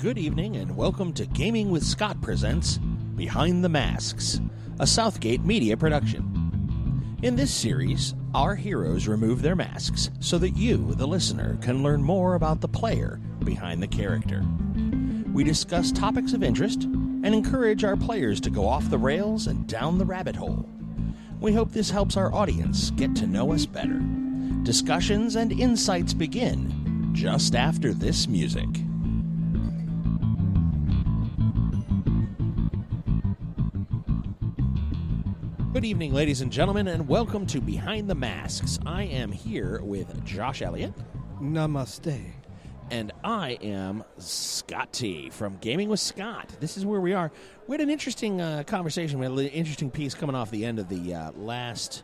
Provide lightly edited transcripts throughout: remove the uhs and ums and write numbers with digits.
Good evening and welcome to Gaming with Scott presents Behind the Masks, a Southgate media production. In this series, our heroes remove their masks so that you, the listener, can learn more about the player behind the character. We discuss topics of interest and encourage our players to go off the rails and down the rabbit hole. We hope this helps our audience get to know us better. Discussions and insights begin just after this music. Good evening, ladies and gentlemen, and welcome to Behind the Masks. I am here with Josh Elliott. Namaste. And I am Scott T. from Gaming with Scott. This is where we are. We had an interesting conversation. We had an interesting piece coming off the end of the last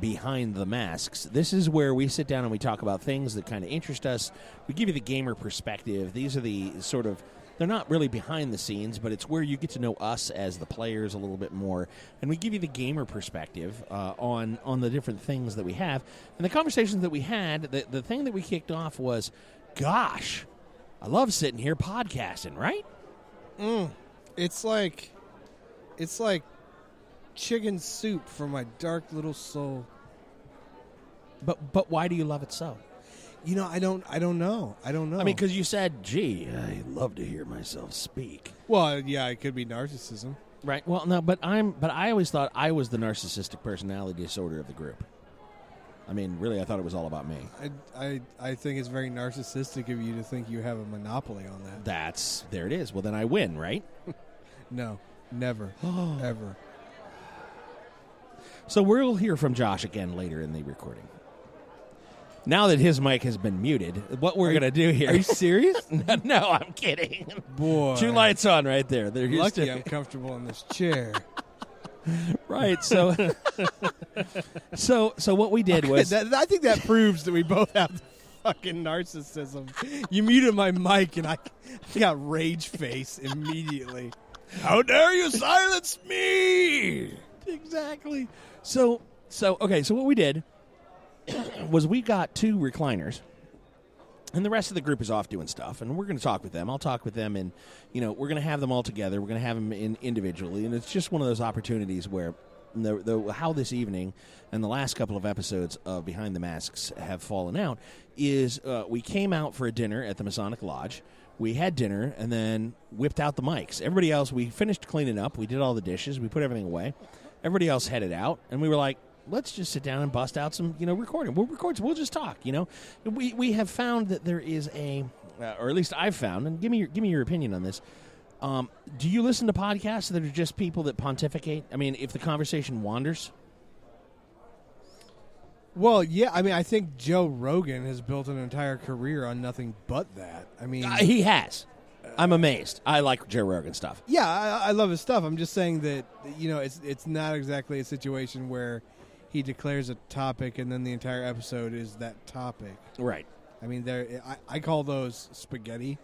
Behind the Masks. This is where we sit down and we talk about things that kind of interest us. We give you the gamer perspective. These are the sort of, they're not really behind the scenes, but it's where you get to know us as the players a little bit more. And we give you the gamer perspective on the different things that we have. And the conversations that we had, the thing that we kicked off was, gosh, I love sitting here podcasting, right? It's like chicken soup for my dark little soul. But why do you love it so? You know, I don't know. I mean, because you said, gee, I love to hear myself speak. Well, yeah, it could be narcissism. Right. Well, no, but I always thought I was the narcissistic personality disorder of the group. I mean, really, I thought it was all about me. I think it's very narcissistic of you to think you have a monopoly on that. There it is. Well, then I win, right? No, never, ever. So we'll hear from Josh again later in the recording. Now that his mic has been muted, what we're going to do here... Are you serious? No, I'm kidding. Boy. 2 lights on right there. Lucky I'm comfortable in this chair. Right, so what we did was... I think that proves that we both have the fucking narcissism. You muted my mic and I got rage face immediately. How dare you silence me? Exactly. So what we did was we got 2 recliners, and the rest of the group is off doing stuff, and we're going to talk with them. I'll talk with them, and we're going to have them all together. We're going to have them individually, and it's just one of those opportunities where how this evening and the last couple of episodes of Behind the Masks have fallen out is we came out for a dinner at the Masonic Lodge. We had dinner and then whipped out the mics. Everybody else, we finished cleaning up. We did all the dishes. We put everything away. Everybody else headed out, and we were like, let's just sit down and bust out some, recording. We'll record, we'll just talk, We have found that there is or at least I've found, and give me your opinion on this. Do you listen to podcasts that are just people that pontificate? I mean, if the conversation wanders? Well, yeah, I mean, I think Joe Rogan has built an entire career on nothing but that. I mean... he has. I'm amazed. I like Joe Rogan stuff. Yeah, I love his stuff. I'm just saying that, it's not exactly a situation where he declares a topic and then the entire episode is that topic. Right. I mean, I call those spaghetti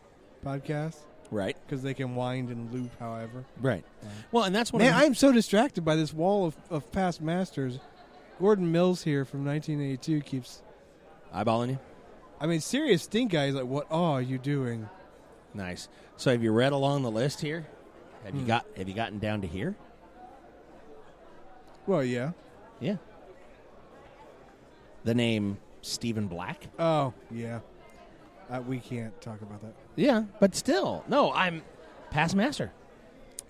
podcasts. Right. Because they can wind and loop however. Right. Well, and that's what I'm so distracted by this wall of past masters. Gordon Mills here from 1982 keeps... eyeballing you? I mean, serious stink guy. He's like, what are you doing? Nice. So have you read along the list here? Have you gotten down to here? Well, yeah. Yeah. The name Stephen Black? Oh, yeah. We can't talk about that. Yeah, but still. No, I'm past master.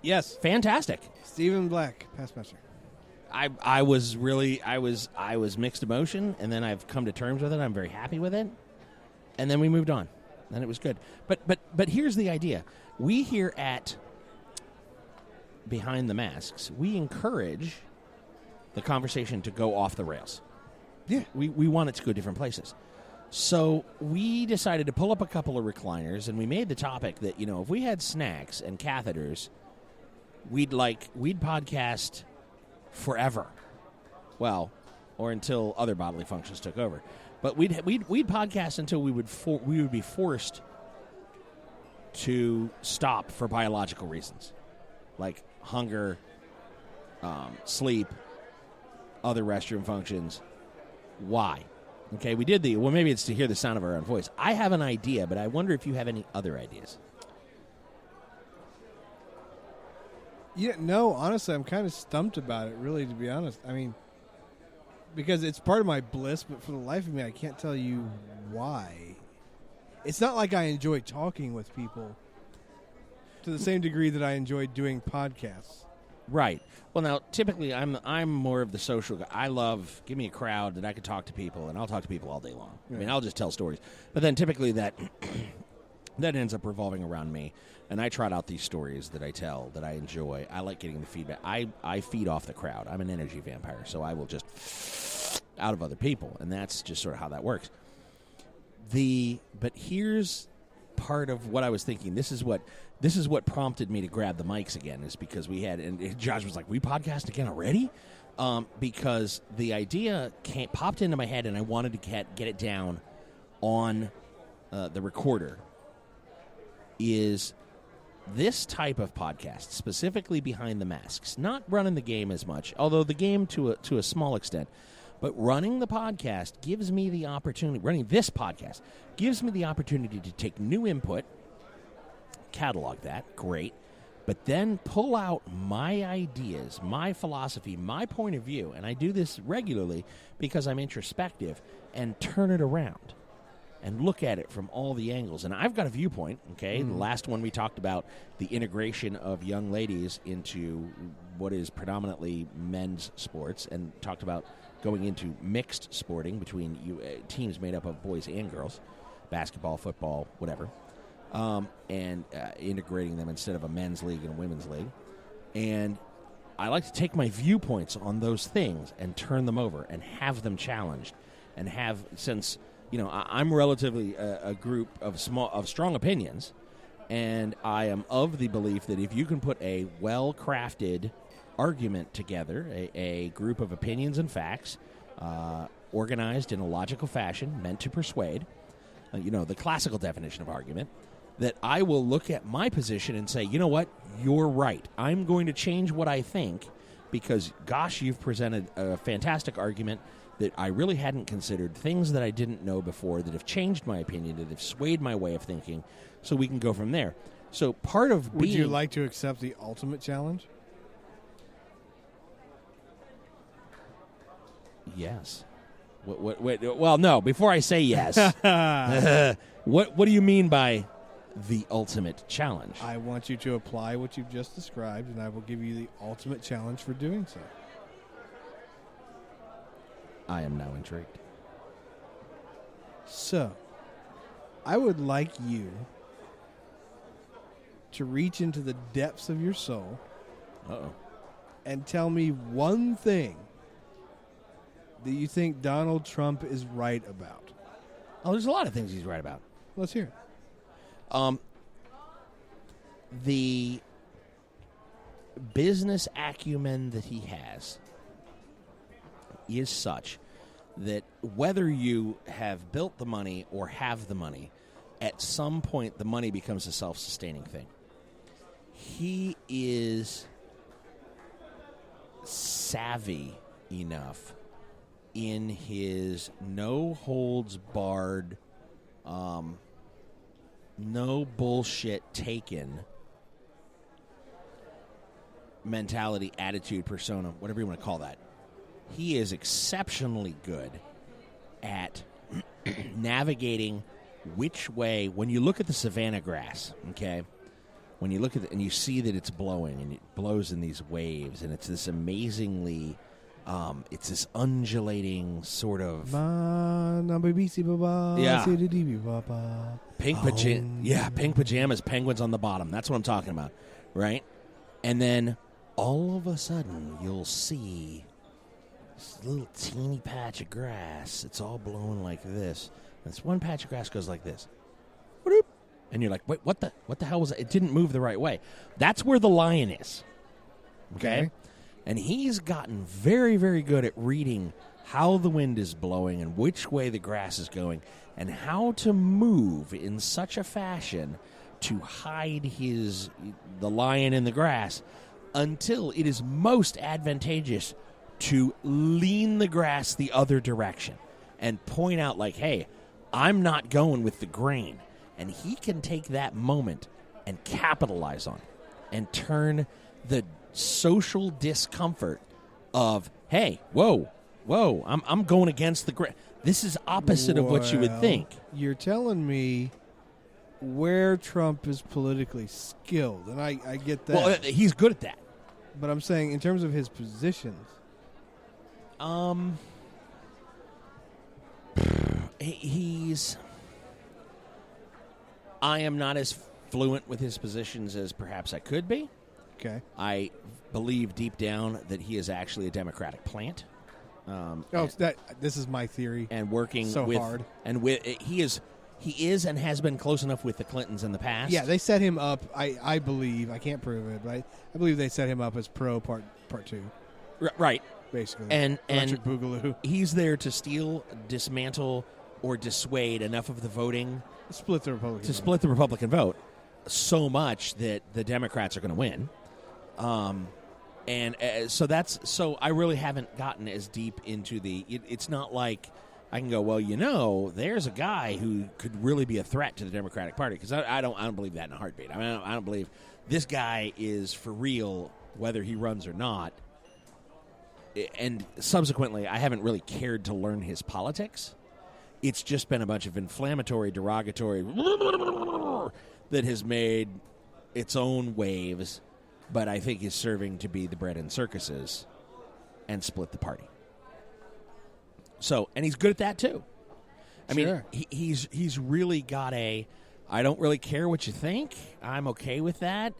Yes. Fantastic. Stephen Black, past master. I was mixed emotion, and then I've come to terms with it. I'm very happy with it. And then we moved on. And it was good. But here's the idea. We here at Behind the Masks, we encourage the conversation to go off the rails. Yeah. We want it to go different places. So we decided to pull up a couple of recliners, and we made the topic that, if we had snacks and catheters, we'd podcast forever. Well, or until other bodily functions took over. But we'd podcast until we would be forced to stop for biological reasons, like hunger, sleep, other restroom functions. Why? Okay, we did maybe it's to hear the sound of our own voice. I have an idea, but I wonder if you have any other ideas. Yeah, no, honestly, I'm kind of stumped about it, really, to be honest. I mean, because it's part of my bliss, but for the life of me, I can't tell you why. It's not like I enjoy talking with people to the same degree that I enjoy doing podcasts. Right. Well, now, typically, I'm more of the social guy. Give me a crowd that I can talk to people, and I'll talk to people all day long. Yeah. I mean, I'll just tell stories. But then typically that ends up revolving around me. And I trot out these stories that I tell, that I enjoy. I like getting the feedback. I feed off the crowd. I'm an energy vampire, so I will just out of other people. And that's just sort of how that works. But here's part of what I was thinking. This is what prompted me to grab the mics again, is because and Josh was like, we podcast again already? Because the idea popped into my head, and I wanted to get it down on the recorder, is this type of podcast, specifically Behind the Masks, not running the game as much, although the game to a small extent, but running the podcast gives me the opportunity, running this podcast gives me the opportunity to take new input, catalog that, great, but then pull out my ideas, my philosophy, my point of view, and I do this regularly because I'm introspective, and turn it around and look at it from all the angles. And I've got a viewpoint, okay? The last one we talked about the integration of young ladies into what is predominantly men's sports, and talked about going into mixed sporting between teams made up of boys and girls, basketball, football, whatever, and integrating them instead of a men's league and a women's league. And I like to take my viewpoints on those things and turn them over and have them challenged, and have, since I'm relatively a group of strong opinions, and I am of the belief that if you can put a well-crafted argument together, a group of opinions and facts, organized in a logical fashion, meant to persuade, the classical definition of argument, that I will look at my position and say, you know what, you're right. I'm going to change what I think because, gosh, you've presented a fantastic argument that I really hadn't considered, things that I didn't know before that have changed my opinion, that have swayed my way of thinking, so we can go from there. So part of Would you like to accept the ultimate challenge? Yes. Well, no, before I say yes, what do you mean by the ultimate challenge? I want you to apply what you've just described, and I will give you the ultimate challenge for doing so. I am now intrigued. So, I would like you to reach into the depths of your soul and tell me one thing that you think Donald Trump is right about. Oh, there's a lot of things he's right about. Let's hear it. The business acumen that he has is such that whether you have built the money or have the money, at some point the money becomes a self-sustaining thing. He is savvy enough in his no-holds-barred, no bullshit taken mentality, attitude, persona, whatever you want to call that. He is exceptionally good at navigating which way. When you look at the savanna grass, okay, when you look at it and you see that it's blowing and it blows in these waves, and it's this amazingly, it's this undulating sort of pink pajamas, penguins on the bottom. That's what I'm talking about, right? And then all of a sudden you'll see this little teeny patch of grass. It's all blowing like this. And this one patch of grass goes like this. And you're like, wait, what the hell was that? It didn't move the right way. That's where the lion is. Okay? And he's gotten very, very good at reading how the wind is blowing and which way the grass is going and how to move in such a fashion to hide the lion in the grass until it is most advantageous to lean the grass the other direction and point out like, hey, I'm not going with the grain. And he can take that moment and capitalize on it and turn the social discomfort of, hey, whoa, I'm going against the grain. This is opposite of what you would think. You're telling me where Trump is politically skilled, and I get that. Well, he's good at that. But I'm saying in terms of his positions. I am not as fluent with his positions as perhaps I could be. Okay. I believe deep down that he is actually a Democratic plant. This is my theory. And working so with, hard. And with he is and has been close enough with the Clintons in the past. Yeah, they set him up. I believe, I can't prove it, but I believe they set him up as pro part 2. Right. Basically. And Electric Boogaloo. He's there to steal, dismantle, or dissuade enough of the voting Split the Republican vote so much that the Democrats are going to win. So I really haven't gotten as deep into it's not like I can go, well, there's a guy who could really be a threat to the Democratic Party, because I don't believe that in a heartbeat. I mean, I don't believe this guy is for real, whether he runs or not. And subsequently, I haven't really cared to learn his politics. It's just been a bunch of inflammatory, derogatory that has made its own waves, but I think is serving to be the bread and circuses and split the party. So, and he's good at that too. I mean, he's really got I don't really care what you think. I'm okay with that.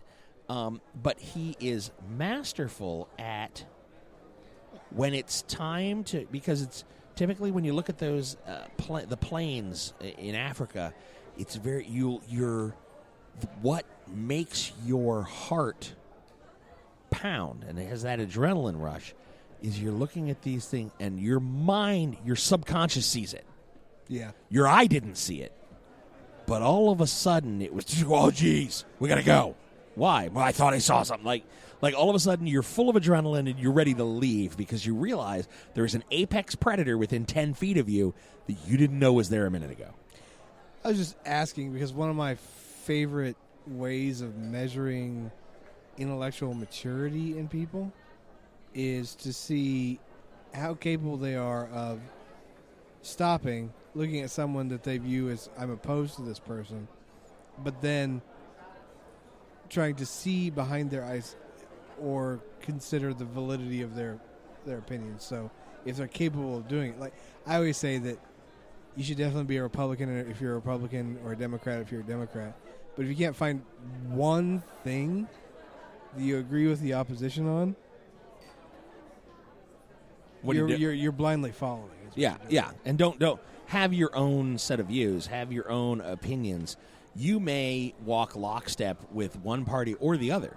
But he is masterful at when it's time to, because it's typically when you look at those the plains in Africa, it's very you're what makes your heart pound and it has that adrenaline rush is you're looking at these things and your mind, your subconscious sees it. Yeah. Your eye didn't see it. But all of a sudden it was, oh geez, we gotta go. Why? Well, I thought I saw something. Like all of a sudden you're full of adrenaline and you're ready to leave because you realize there's an apex predator within 10 feet of you that you didn't know was there a minute ago. I was just asking because one of my favorite ways of measuring intellectual maturity in people is to see how capable they are of stopping, looking at someone that they view as, I'm opposed to this person, but then trying to see behind their eyes or consider the validity of their opinions. So if they're capable of doing it, like I always say that you should definitely be a Republican if you're a Republican or a Democrat if you're a Democrat. But if you can't find one thing that you agree with the opposition on, you're blindly following. Yeah. And don't have your own set of views, have your own opinions. You may walk lockstep with one party or the other,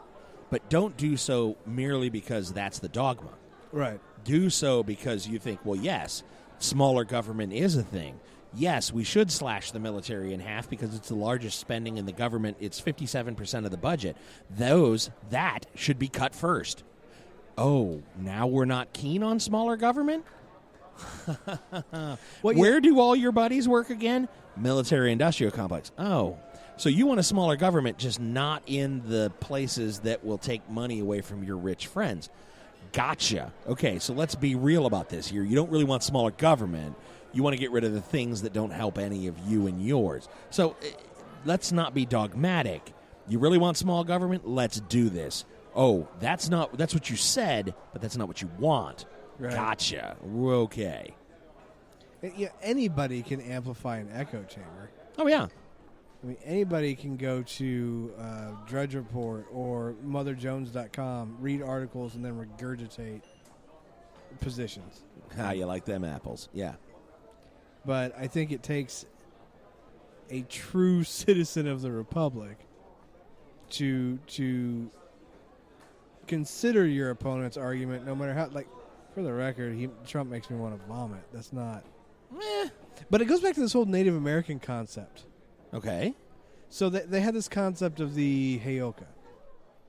but don't do so merely because that's the dogma. Right. Do so because you think, well, yes, smaller government is a thing. Yes, we should slash the military in half because it's the largest spending in the government. It's 57% of the budget. That should be cut first. Oh, now we're not keen on smaller government? Where do all your buddies work again? Military-industrial complex. Oh, so you want a smaller government, just not in the places that will take money away from your rich friends. Gotcha. Okay, so let's be real about this here. You don't really want smaller government. You want to get rid of the things that don't help any of you and yours. So let's not be dogmatic. You really want small government? Let's do this. Oh, that's what you said, but that's not what you want. Right. Gotcha. Okay. Yeah, anybody can amplify an echo chamber. Oh, yeah. I mean, anybody can go to Drudge Report or MotherJones.com, read articles, and then regurgitate positions. How you like them apples? Yeah. But I think it takes a true citizen of the Republic to consider your opponent's argument, no matter how. Like, for the record, Trump makes me want to vomit. That's not. But it goes back to this whole Native American concept. Okay. So they had this concept of the Heyoka,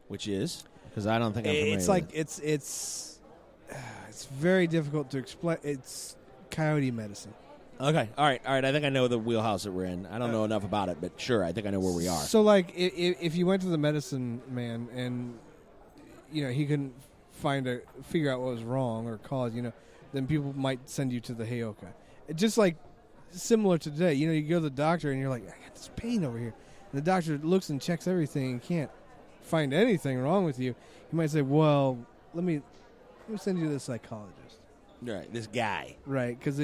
which is, because I don't think I'm familiar. It's like it's very difficult to explain. It's coyote medicine. Okay. All right. I think I know the wheelhouse that we're in. I don't know enough about it, but sure, I think I know where we are. So, like, if you went to the medicine man and he couldn't figure out what was wrong or cause, then people might send you to the Heyoka. Just like similar to today, you go to the doctor and you're like, I got this pain over here. And the doctor looks and checks everything and can't find anything wrong with you. He might say, well, let me send you to the psychologist. Right, this guy. Right, because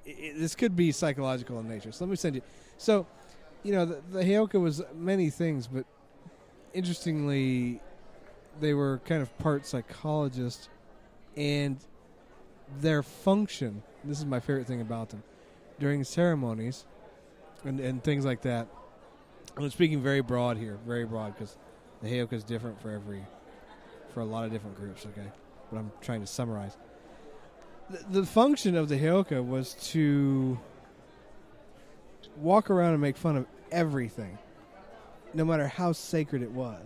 this could be psychological in nature. So let me send you. So, the Heyoka was many things, but interestingly, they were kind of part psychologist, and their function, this is my favorite thing about them, during ceremonies and things like that. I'm speaking very broad here, very broad, because the Heyoka is different for a lot of different groups, okay? But I'm trying to summarize. The function of the Heyoka was to walk around and make fun of everything, no matter how sacred it was.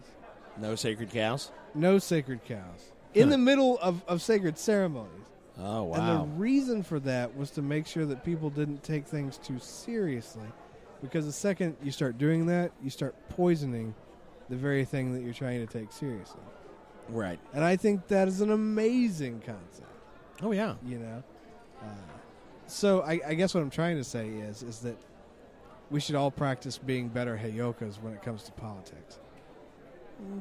No sacred cows? No sacred cows. In the middle of sacred ceremonies. Oh, wow. And the reason for that was to make sure that people didn't take things too seriously. Because the second you start doing that, you start poisoning the very thing that you're trying to take seriously. Right. And I think that is an amazing concept. Oh, yeah. So I guess what I'm trying to say is that we should all practice being better Heyokas when it comes to politics.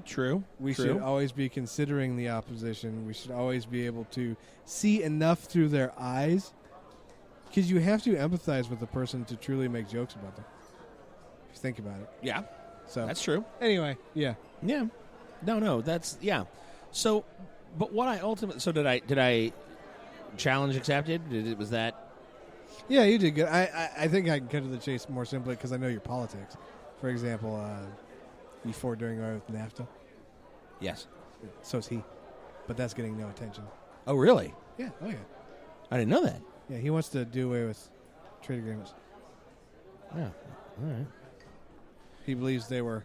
True. We should always be considering the opposition. We should always be able to see enough through their eyes, because you have to empathize with the person to truly make jokes about them. If you think about it. Yeah. So that's true. Anyway, yeah. Yeah. No, that's, yeah. So, but what I ultimately, so did I challenge accepted? Was that? Yeah, you did good. I think I can cut to the chase more simply because I know your politics. For example, you for doing away with NAFTA? Yes. So is he. But that's getting no attention. Oh, really? Yeah. Oh, yeah. I didn't know that. Yeah, he wants to do away with trade agreements. Yeah. All right. He believes they were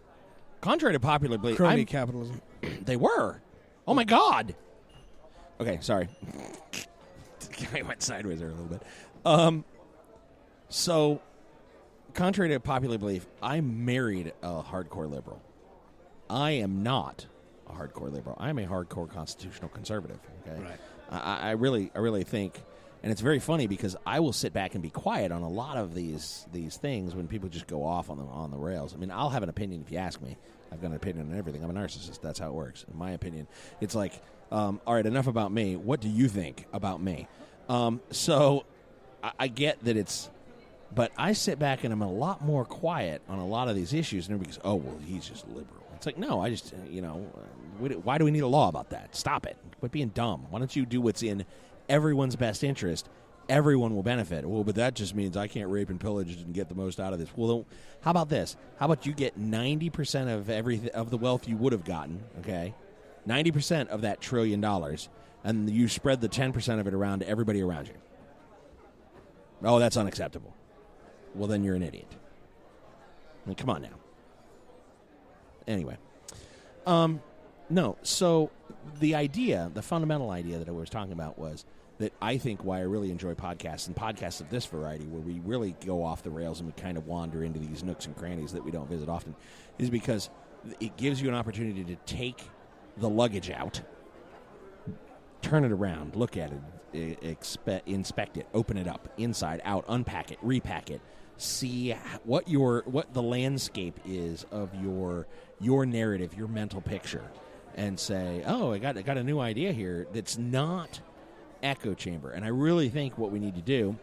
contrary to popular belief. Crony capitalism. They were. Oh, my God. Okay, sorry. I went sideways there a little bit. So, contrary to popular belief, I married a hardcore liberal. I am not a hardcore liberal. I am a hardcore constitutional conservative. Okay, right. I really think, and it's very funny because I will sit back and be quiet on a lot of these things when people just go off on the rails. I mean, I'll have an opinion if you ask me. I've got an opinion on everything. I'm a narcissist. That's how it works. In my opinion, it's like, all right, enough about me. What do you think about me? So I get that it's. But I sit back and I'm a lot more quiet on a lot of these issues, and everybody goes, "Oh, well, he's just liberal." It's like, no, I just, why do we need a law about that? Stop it! Quit being dumb. Why don't you do what's in everyone's best interest? Everyone will benefit. Well, but that just means I can't rape and pillage and get the most out of this. Well, how about this? How about you get 90% of the wealth you would have gotten? Okay, 90% of that $1 trillion, and you spread the 10% of it around to everybody around you. Oh, that's unacceptable. Well, then you're an idiot. I mean, come on now. Anyway. No, so the fundamental idea that I was talking about was that I think why I really enjoy podcasts, and podcasts of this variety, where we really go off the rails and we kind of wander into these nooks and crannies that we don't visit often, is because it gives you an opportunity to take the luggage out, turn it around, look at it, inspect it, open it up, inside, out, unpack it, repack it, see what the landscape is of your narrative, your mental picture, and say, oh, I got a new idea here that's not echo chamber. And I really think what we need to do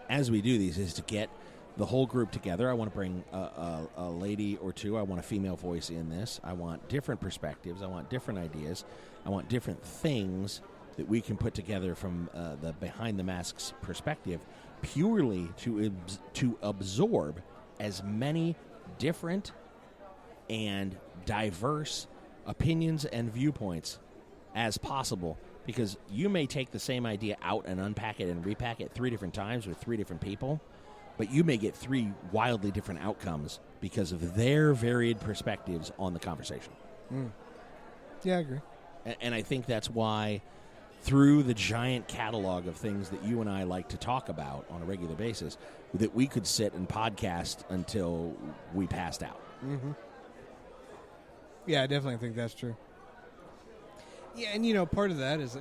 as we do these is to get the whole group together. I want to bring a lady or two. I want a female voice in this. I want different perspectives. I want different ideas. I want different things that we can put together from the behind the masks perspective, purely to absorb as many different and diverse opinions and viewpoints as possible, because you may take the same idea out and unpack it and repack it 3 different times with 3 different people, but you may get 3 wildly different outcomes because of their varied perspectives on the conversation. Yeah, I agree. And I think that's why, through the giant catalog of things that you and I like to talk about on a regular basis, that we could sit and podcast until we passed out. Mm-hmm. Yeah, I definitely think that's true. Yeah, and part of that is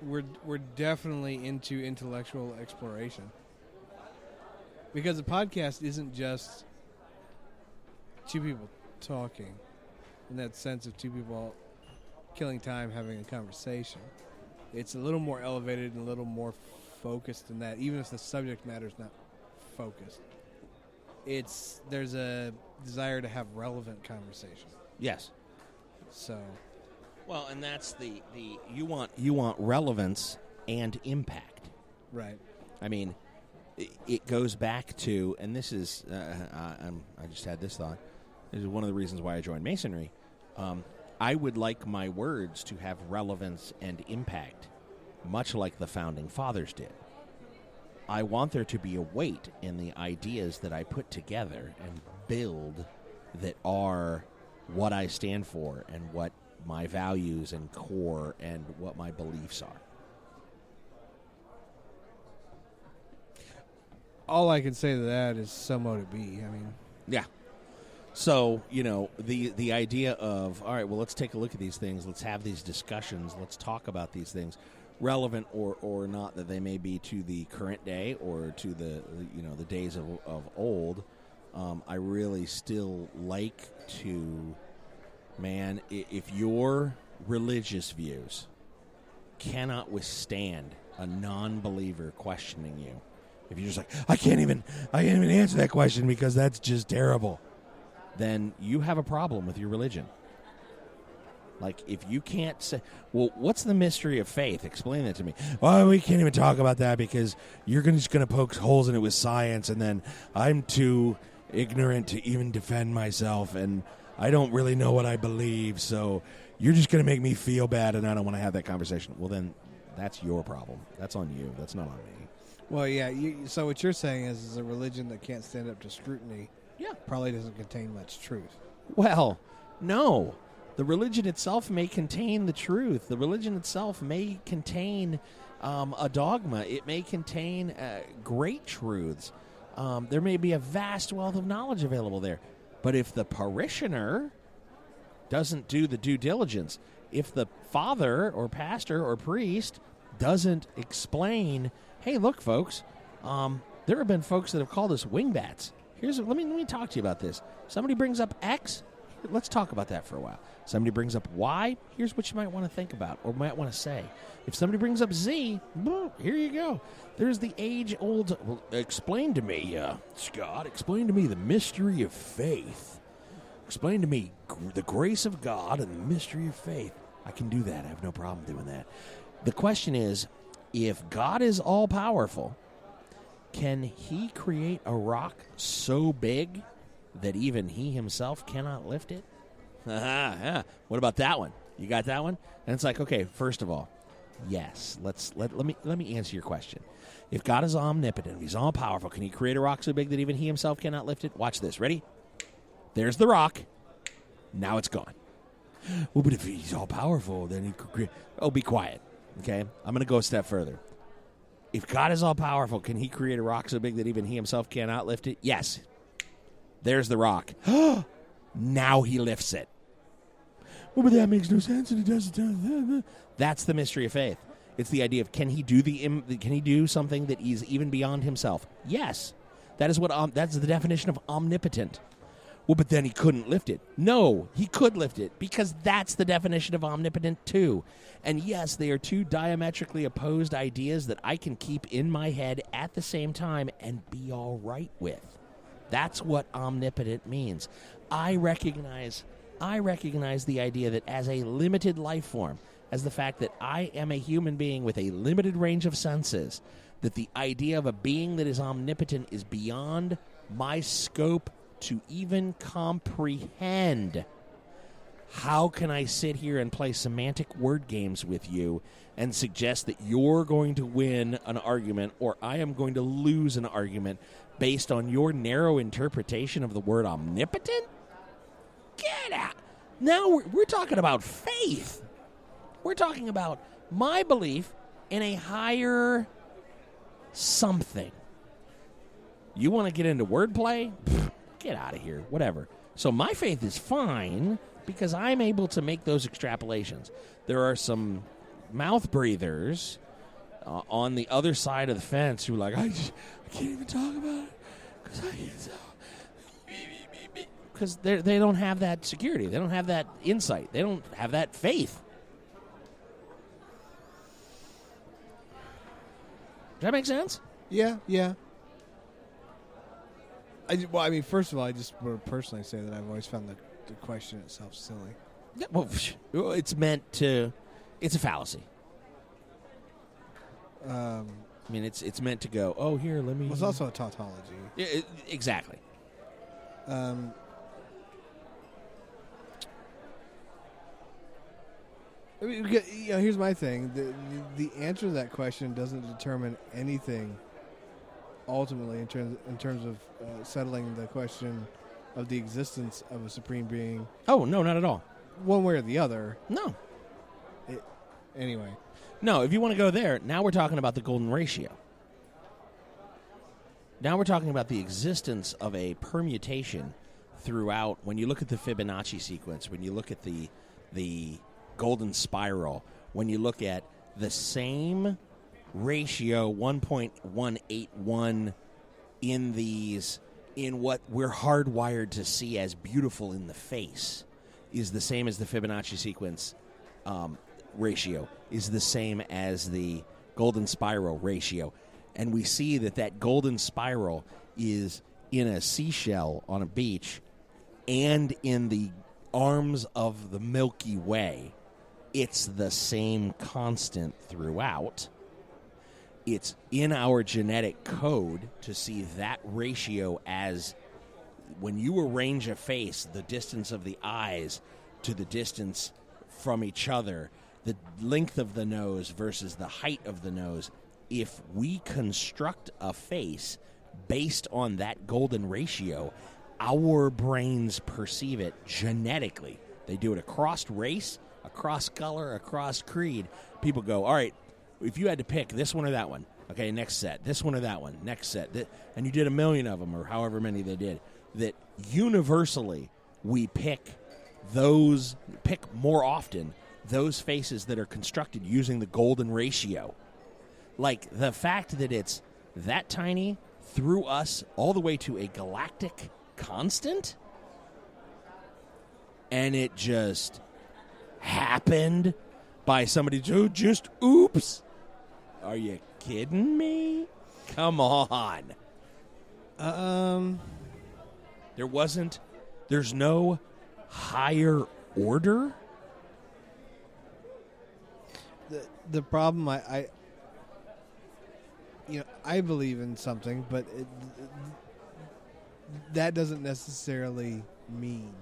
we're definitely into intellectual exploration, because a podcast isn't just two people talking in that sense of two people killing time having a conversation. It's a little more elevated and a little more focused than that, even if the subject matter is not focused. There's a desire to have relevant conversation. Yes. So, well, and that's the you want relevance and impact. Right. I mean, it goes back to, and this is I just had this thought. This is one of the reasons why I joined Masonry. I would like my words to have relevance and impact, much like the Founding Fathers did. I want there to be a weight in the ideas that I put together and build that are what I stand for and what my values and core and what my beliefs are. All I can say to that is so mote it be. I mean, yeah. So, the idea of, all right, well, let's take a look at these things. Let's have these discussions. Let's talk about these things, relevant or not that they may be to the current day or to the days of old. I really still like to, man, if your religious views cannot withstand a non-believer questioning you, if you're just like, I can't even answer that question because that's just terrible, then you have a problem with your religion. Like, if you can't say, well, what's the mystery of faith? Explain that to me. Well, we can't even talk about that because you're just going to poke holes in it with science, and then I'm too ignorant to even defend myself, and I don't really know what I believe, so you're just going to make me feel bad, and I don't want to have that conversation. Well, then that's your problem. That's on you. That's not on me. Well, yeah, so what you're saying is a religion that can't stand up to scrutiny probably doesn't contain much truth. Well, no. The religion itself may contain the truth. The religion itself may contain a dogma. It may contain great truths. There may be a vast wealth of knowledge available there. But if the parishioner doesn't do the due diligence, if the father or pastor or priest doesn't explain, hey, look, folks, there have been folks that have called us wingbats. Let me talk to you about this. Somebody brings up X. Let's talk about that for a while. Somebody brings up Y. Here's what you might want to think about or might want to say. If somebody brings up Z, here you go. There's the age-old, well, explain to me, Scott, explain to me the mystery of faith. Explain to me the grace of God and the mystery of faith. I can do that. I have no problem doing that. The question is, if God is all-powerful, can he create a rock so big that even he himself cannot lift it? Yeah. What about that one? You got that one? And it's like, okay, first of all, yes. Let me answer your question. If God is omnipotent, if he's all powerful, can he create a rock so big that even he himself cannot lift it? Watch this. Ready? There's the rock. Now it's gone. Well, but if he's all powerful, then he could create. Oh, be quiet. Okay? I'm going to go a step further. If God is all powerful, can he create a rock so big that even he himself cannot lift it? Yes. There's the rock. Now he lifts it. Well, but that makes no sense, and it doesn't. That's the mystery of faith. It's the idea of can he do something that is even beyond himself? Yes. That's the definition of omnipotent. Well, but then he couldn't lift it. No, he could lift it because that's the definition of omnipotent too. And yes, they are two diametrically opposed ideas that I can keep in my head at the same time and be all right with. That's what omnipotent means. I recognize the idea that as a limited life form, as the fact that I am a human being with a limited range of senses, that the idea of a being that is omnipotent is beyond my scope to even comprehend. How can I sit here and play semantic word games with you and suggest that you're going to win an argument or I am going to lose an argument based on your narrow interpretation of the word omnipotent? Get out. Now we're talking about faith. We're talking about my belief in a higher something. You want to get into wordplay? Get out of here. Whatever. So my faith is fine because I'm able to make those extrapolations. There are some mouth breathers on the other side of the fence who are like, I can't even talk about it because I get so... Because they don't have that security. They don't have that insight. They don't have that faith. Does that make sense? Yeah. First of all, I just want to personally say that I've always found the question itself silly. Yeah, well, it's meant to... It's a fallacy. It's meant to go, oh, here, let me... Well, it's also a tautology. Exactly. Here's my thing. The answer to that question doesn't determine anything ultimately in terms of settling the question of the existence of a supreme being. Oh, no, not at all. One way or the other. No. Anyway. No, if you want to go there, now we're talking about the golden ratio. Now we're talking about the existence of a permutation throughout. When you look at the Fibonacci sequence, when you look at the golden spiral, when you look at the same ratio, 1.181 in what we're hardwired to see as beautiful in the face, is the same as the Fibonacci sequence ratio, is the same as the golden spiral ratio. And we see that golden spiral is in a seashell on a beach and in the arms of the Milky Way. It's the same constant throughout. It's in our genetic code to see that ratio as when you arrange a face, the distance of the eyes to the distance from each other, the length of the nose versus the height of the nose. If we construct a face based on that golden ratio, our brains perceive it genetically. They do it across race, across color, across creed. People go, all right, if you had to pick this one or that one, okay, next set, this one or that one, next set, and you did 1 million of them or however many they did, that universally we pick more often those faces that are constructed using the golden ratio. Like the fact that it's that tiny through us all the way to a galactic constant, and it just happened by somebody who just oops. Are you kidding me? Come on. There's no higher order. The problem I believe in something, but that doesn't necessarily mean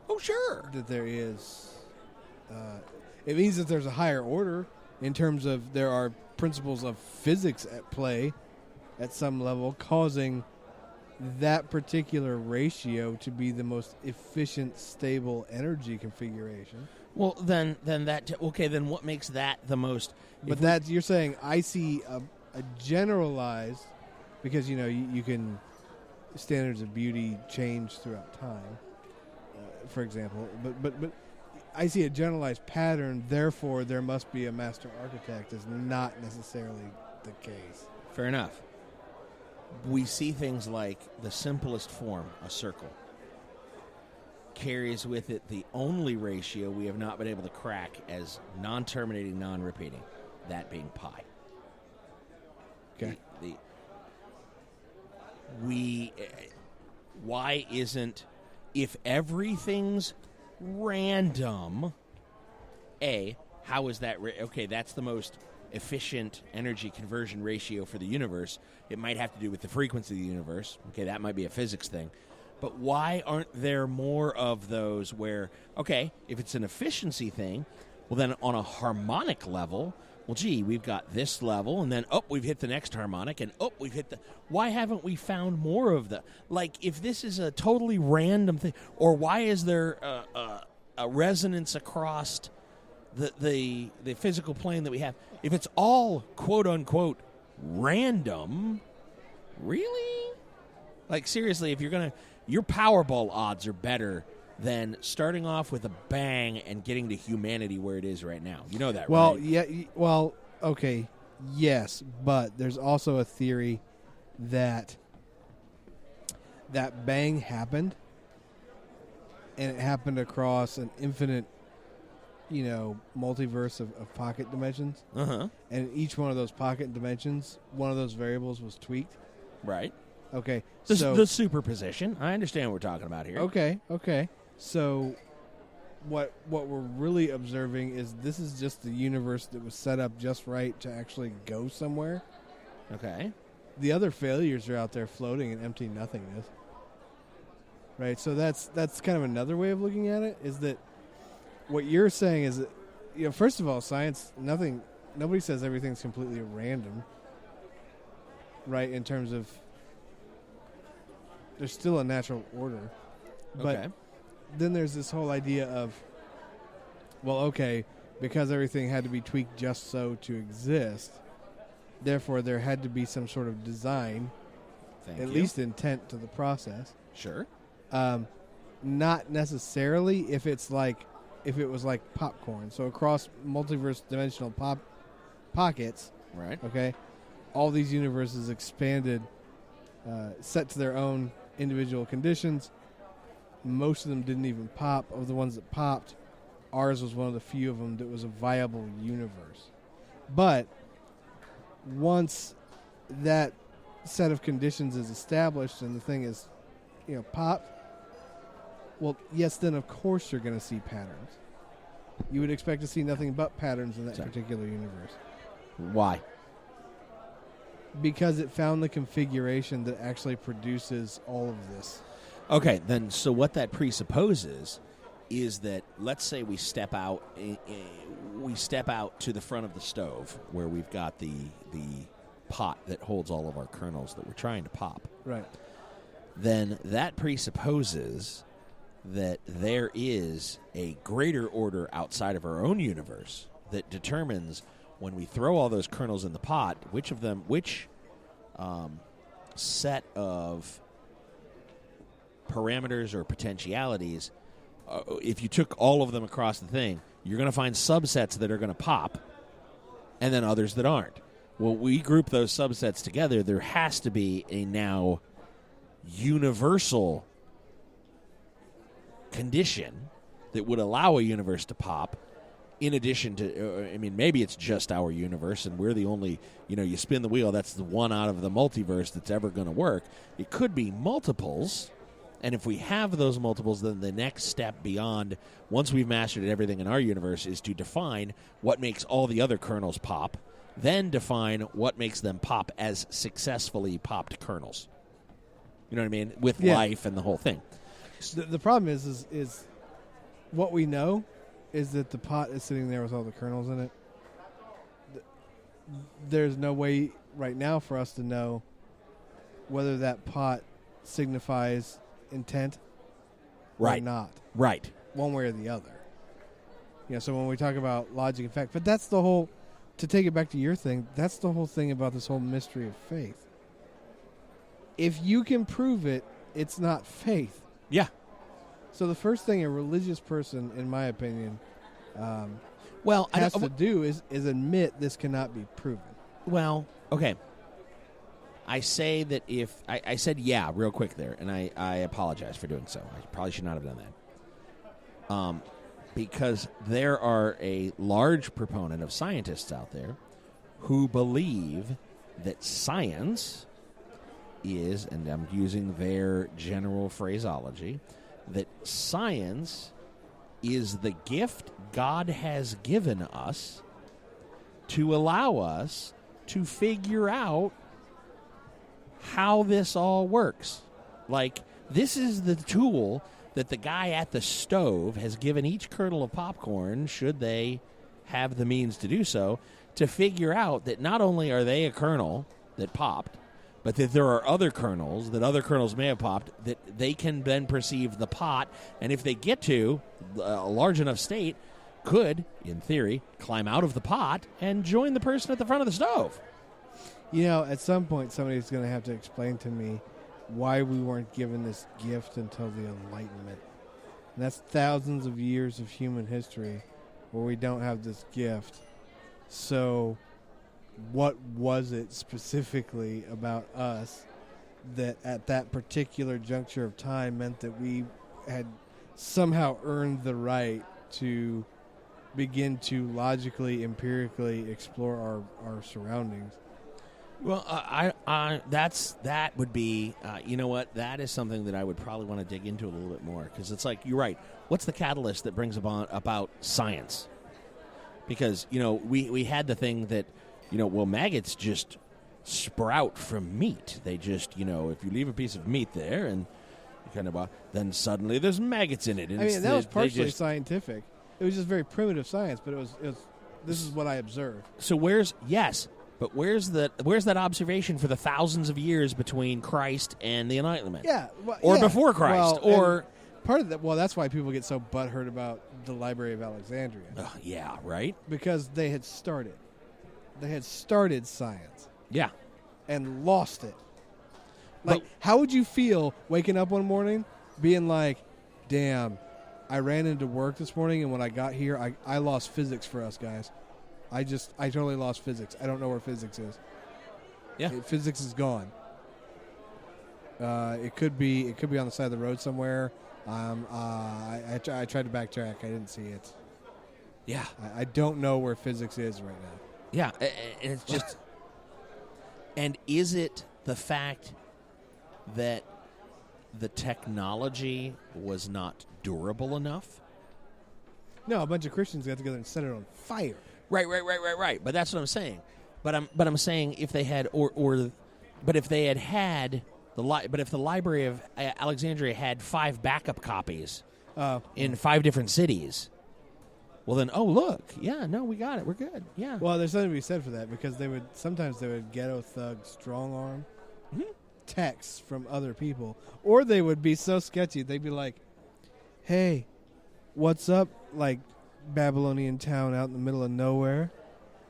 that there is. It means that there's a higher order in terms of there are principles of physics at play at some level causing that particular ratio to be the most efficient, stable energy configuration. Well, then what makes that the most? But you're saying I see a generalized, because you can standards of beauty change throughout time, for example. But I see a generalized pattern. Therefore, there must be a master architect. Is not necessarily the case. Fair enough. We see things like the simplest form, a circle, carries with it the only ratio we have not been able to crack as non-terminating, non-repeating, that being pi. Okay. Why isn't, if everything's random, how is that? Okay, that's the most efficient energy conversion ratio for the universe. It might have to do with the frequency of the universe. Okay, that might be a physics thing. But why aren't there more of those where, okay, if it's an efficiency thing, well, then on a harmonic level, well, gee, we've got this level, and then, we've hit the next harmonic, and, we've hit the... Why haven't we found more of the... Like, if this is a totally random thing, or why is there a resonance across the physical plane that we have? If it's all, quote-unquote, random, really? Like, seriously, if you're going to... Your Powerball odds are better than starting off with a bang and getting to humanity where it is right now. You know that, Well, right? yeah. Well, okay. Yes, but there's also a theory that that bang happened, and it happened across an infinite, multiverse of pocket dimensions. Uh-huh. And each one of those pocket dimensions, one of those variables was tweaked. Right. Okay. The superposition. I understand what we're talking about here. Okay. So what we're really observing is this is just the universe that was set up just right to actually go somewhere. Okay. The other failures are out there floating in empty nothingness. Right? So that's kind of another way of looking at it, is that what you're saying is that, first of all, science, nobody says everything's completely random. Right? In terms of there's still a natural order. But Okay. then there's this whole idea of, well, okay, because everything had to be tweaked just so to exist, therefore there had to be some sort of design, Thank you. least intent to the process. Sure. Not necessarily if it was like popcorn. So across multiverse dimensional pockets, Right. okay, all these universes expanded, set to their own individual conditions. Most of them didn't even pop. Of the ones that popped, ours was one of the few of them that was a viable universe. But once that set of conditions is established and the thing is, popped, well, yes, then of course you're going to see patterns. You would expect to see nothing but patterns in that particular universe. Why? Because it found the configuration that actually produces all of this. Okay, then, so what that presupposes is that, let's say we step out to the front of the stove where we've got the pot that holds all of our kernels that we're trying to pop. Right. Then that presupposes that there is a greater order outside of our own universe that determines when we throw all those kernels in the pot, which set of parameters or potentialities, if you took all of them across the thing, you're going to find subsets that are going to pop and then others that aren't. Well, we group those subsets together, there has to be a now universal condition that would allow a universe to pop, in addition to, maybe it's just our universe and we're the only, you spin the wheel, that's the one out of the multiverse that's ever going to work. It could be multiples, and if we have those multiples, then the next step beyond, once we've mastered everything in our universe, is to define what makes all the other kernels pop, then define what makes them pop as successfully popped kernels. You know what I mean? With life and the whole thing. The problem is what we know is that the pot is sitting there with all the kernels in it. There's no way right now for us to know whether that pot signifies intent or not. Right. One way or the other. So when we talk about logic and fact, but that's the whole, to take it back to your thing, that's the whole thing about this whole mystery of faith. If you can prove it, it's not faith. Yeah. So the first thing a religious person, in my opinion, has to do is admit this cannot be proven. Well, okay. I say that if I said real quick there, and I apologize for doing so. I probably should not have done that. Because there are a large proponent of scientists out there who believe that science is, and I'm using their general phraseology, that science is the gift God has given us to allow us to figure out how this all works. Like, this is the tool that the guy at the stove has given each kernel of popcorn, should they have the means to do so, to figure out that not only are they a kernel that popped, but that there are other kernels may have popped, that they can then perceive the pot, and if they get to a large enough state, could, in theory, climb out of the pot and join the person at the front of the stove. At some point, somebody's going to have to explain to me why we weren't given this gift until the Enlightenment. And that's thousands of years of human history where we don't have this gift. So what was it specifically about us that at that particular juncture of time meant that we had somehow earned the right to begin to logically, empirically explore our surroundings? Well, that would be, you know what? That is something that I would probably want to dig into a little bit more, because it's like, you're right. What's the catalyst that brings about science? Because, we had the thing that, maggots just sprout from meat. They just, if you leave a piece of meat there and kind of, then suddenly there's maggots in it. And that was partially scientific. It was just very primitive science, but it was this is what I observed. So where's that observation for the thousands of years between Christ and the Enlightenment? Yeah, before Christ, part of that. Well, that's why people get so butthurt about the Library of Alexandria. Yeah, right. Because they had started science. Yeah, and lost it. Like, how would you feel waking up one morning, being like, "Damn, I ran into work this morning, and when I got here, I lost physics for us guys. I totally lost physics. I don't know where physics is. Yeah, physics is gone. It could be on the side of the road somewhere. I tried to backtrack. I didn't see it. Yeah, I don't know where physics is right now. Yeah, and it's just, and is it the fact that the technology was not durable enough? No, a bunch of Christians got together and set it on fire. Right. But that's what I'm saying. But I'm saying if they had but if they had if the Library of Alexandria had 5 backup copies in 5 different cities, well then, look, yeah, no, we got it, we're good. Yeah. Well, there's something to be said for that, because they would ghetto thug strong arm texts from other people, or they would be so sketchy they'd be like, "Hey, what's up, like Babylonian town out in the middle of nowhere?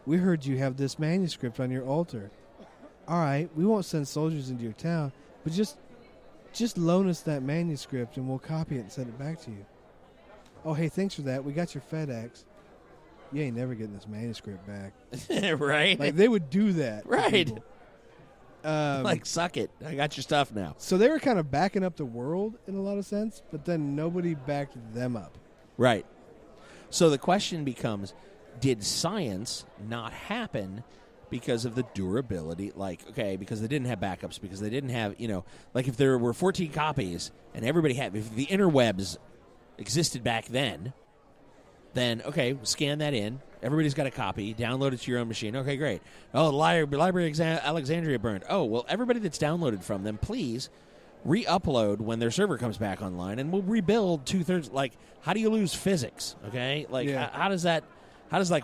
We heard you have this manuscript on your altar. All right, we won't send soldiers into your town, but just loan us that manuscript and we'll copy it and send it back to you. Oh, hey, thanks for that. We got your FedEx. You ain't never getting this manuscript back." Right? Like, they would do that. Right. Like, suck it. I got your stuff now. So they were kind of backing up the world in a lot of sense, but then nobody backed them up. Right. So the question becomes, did science not happen because of the durability? Like, okay, because they didn't have backups, because they didn't have, like if there were 14 copies and everybody had, if the interwebs existed back then, okay, scan that in. Everybody's got a copy. Download it to your own machine. Okay, great. Oh, the Library of Alexandria burned. Oh, well, everybody that's downloaded from them, please re-upload when their server comes back online, and we'll rebuild 2/3. Like, how do you lose physics? Okay, like how does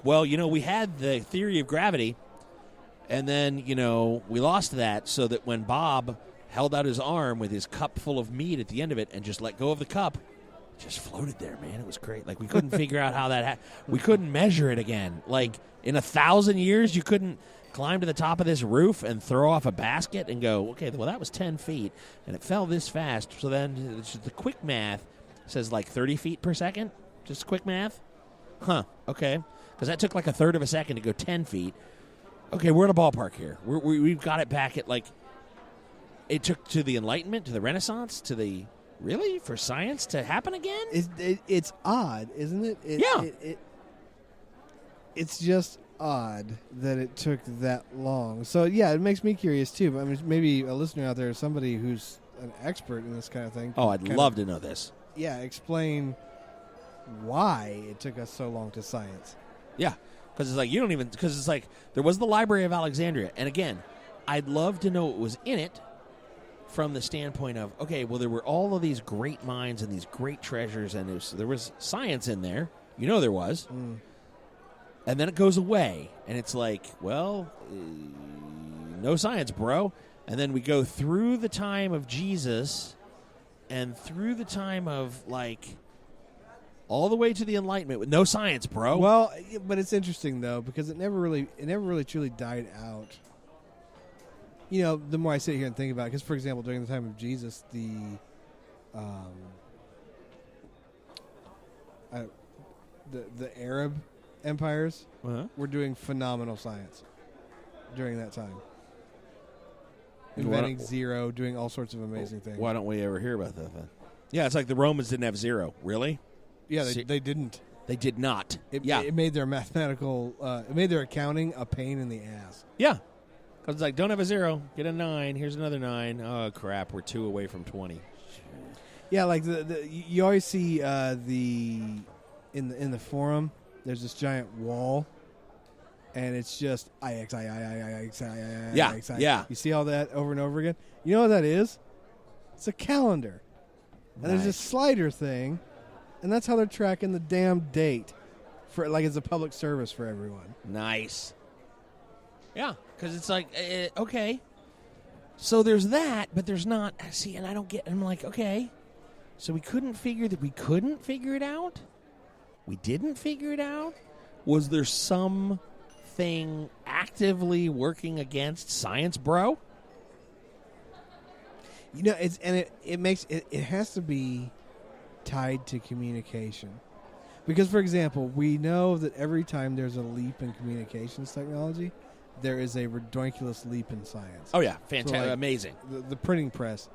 well, we had the theory of gravity, and then we lost that, so that when Bob held out his arm with his cup full of meat at the end of it and just let go of the cup, just floated there, man. It was great. Like, we couldn't figure out how that we couldn't measure it again. Like, in 1,000 years, you couldn't climb to the top of this roof and throw off a basket and go, okay, well, that was 10 feet, and it fell this fast. So then the quick math says like 30 feet per second. Just quick math. Huh, okay. Because that took like 1/3 of a second to go 10 feet. Okay, we're in a ballpark here. We've got it back at, like, it took to the Enlightenment, to the Renaissance, to the... Really? For science to happen again? It's odd, isn't it? It's just odd that it took that long. So, yeah, it makes me curious, too. I mean, maybe a listener out there is somebody who's an expert in this kind of thing. Oh, I'd love to know this. Yeah, explain why it took us so long to science. Yeah, because it's like, because it's like, there was the Library of Alexandria. And again, I'd love to know what was in it, from the standpoint of, okay, well, there were all of these great minds and these great treasures, and there was science in there. There was. And then it goes away, and it's like, well, no science, bro. And then we go through the time of Jesus and through the time of, like, all the way to the Enlightenment with no science, bro. Well, but it's interesting, though, because it never really truly died out. The more I sit here and think about it, because, for example, during the time of Jesus, the Arab empires Uh-huh. were doing phenomenal science during that time. Why Inventing don't- zero, doing all sorts of amazing things. Why don't we ever hear about that then? Yeah, it's like the Romans didn't have zero. Really? Yeah, they didn't. They did not. It made their mathematical, it made their accounting a pain in the ass. Yeah. Because it's like, don't have a 0, get a 9, here's another 9. Oh, crap, we're 2 away from 20. Yeah, like you always see in the forum, there's this giant wall, and it's just IXI. Yeah. You see all that over and over again. You know what that is? It's a calendar, and there's this slider thing, and that's how they're tracking the damn date, for like it's a public service for everyone. Nice. Yeah, because it's like, okay. So there's that, but there's not. See, and I don't get. I'm like, okay. So we couldn't figure it out. We didn't figure it out. Was there something actively working against science, bro? You know, it has to be tied to communication. Because, for example, we know that every time there's a leap in communications technology, there is a ridiculous leap in science. Oh yeah, fantastic, So, like, amazing. The printing press,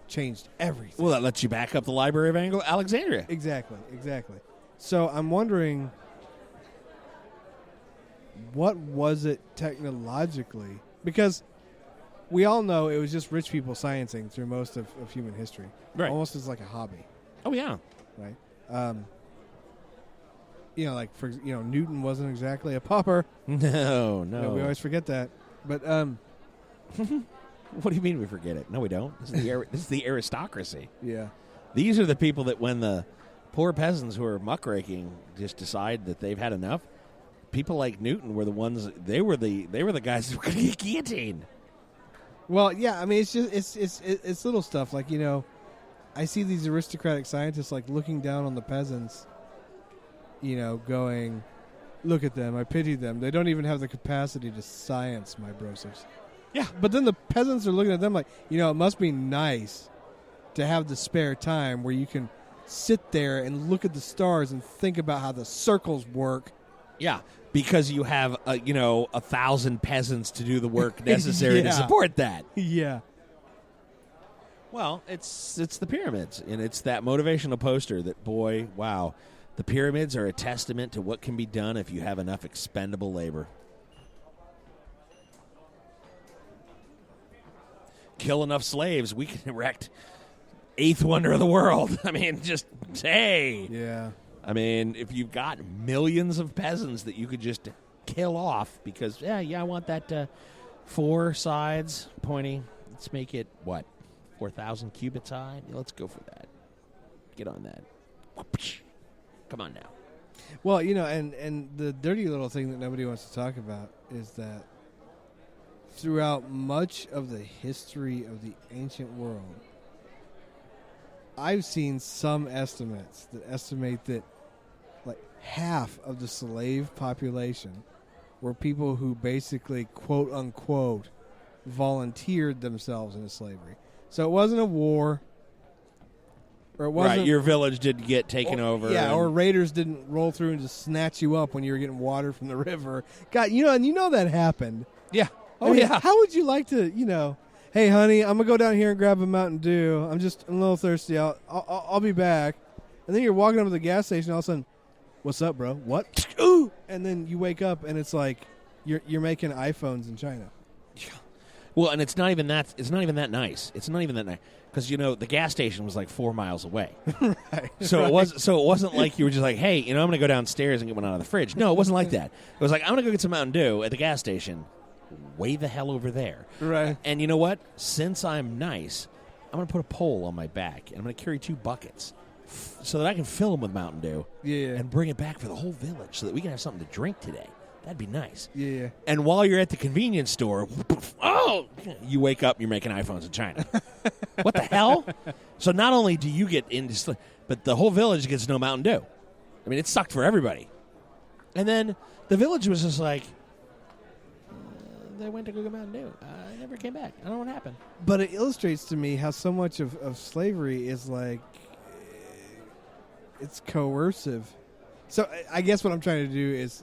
changed everything. Well, that lets you back up the Library of Alexandria. Exactly. So I'm wondering, what was it technologically? Because we all know it was just rich people sciencing through most of human history. Right. Almost as like a hobby, Oh yeah. right? Newton wasn't exactly a pauper. No. We always forget that. But What do you mean we forget it? No, we don't. This is the aristocracy. yeah. These are the people that when the poor peasants who are muckraking just decide that they've had enough, people like Newton were the ones. They were the guys who were going to get guillotined. Well, yeah. I mean, it's just it's little stuff like I see these aristocratic scientists like looking down on the peasants. Going, look at them. I pity them. They don't even have the capacity to science, my brosers. Yeah. But then the peasants are looking at them like, it must be nice to have the spare time where you can sit there and look at the stars and think about how the circles work. Yeah, because you have 1,000 peasants to do the work necessary to Yeah. support that. Yeah. Well, it's the pyramids, and it's that motivational poster that, boy, wow, the pyramids are a testament to what can be done if you have enough expendable labor. Kill enough slaves, we can erect eighth wonder of the world. I mean, just, hey. Yeah. I mean, if you've got millions of peasants that you could just kill off because, I want that 4 sides pointing. Let's make it, 4,000 cubits high? Let's go for that. Get on that. Come on now. Well, and the dirty little thing that nobody wants to talk about is that throughout much of the history of the ancient world, I've seen some estimates that estimate that like half of the slave population were people who basically, quote unquote, volunteered themselves into slavery. So it wasn't a war. Or it wasn't, right, your village didn't get taken over. Yeah, or raiders didn't roll through and just snatch you up when you were getting water from the river. God, and that happened. Yeah. I mean, how would you like to, hey, honey, I'm going to go down here and grab a Mountain Dew. I'm a little thirsty. I'll be back. And then you're walking up to the gas station, all of a sudden, what's up, bro? What? Ooh! And then you wake up, and it's like you're making iPhones in China. Yeah. Well, and it's not even that. It's not even that nice. It's not even that nice because the gas station was like 4 miles away. Right. So it wasn't like you were just like, hey, I'm going to go downstairs and get one out of the fridge. No, it wasn't like that. It was like, I'm going to go get some Mountain Dew at the gas station. Way the hell over there. Right. And you know what? Since I'm nice, I'm going to put a pole on my back and I'm going to carry 2 buckets so that I can fill them with Mountain Dew. Yeah. And bring it back for the whole village so that we can have something to drink today. That'd be nice. Yeah. And while you're at the convenience store, you wake up and you're making iPhones in China. What the hell? So not only do you get into, but the whole village gets no Mountain Dew. I mean, it sucked for everybody. And then the village was just like, they went to go get Mountain Dew. I never came back. I don't know what happened. But it illustrates to me how so much of slavery is like it's coercive. So I guess what I'm trying to do is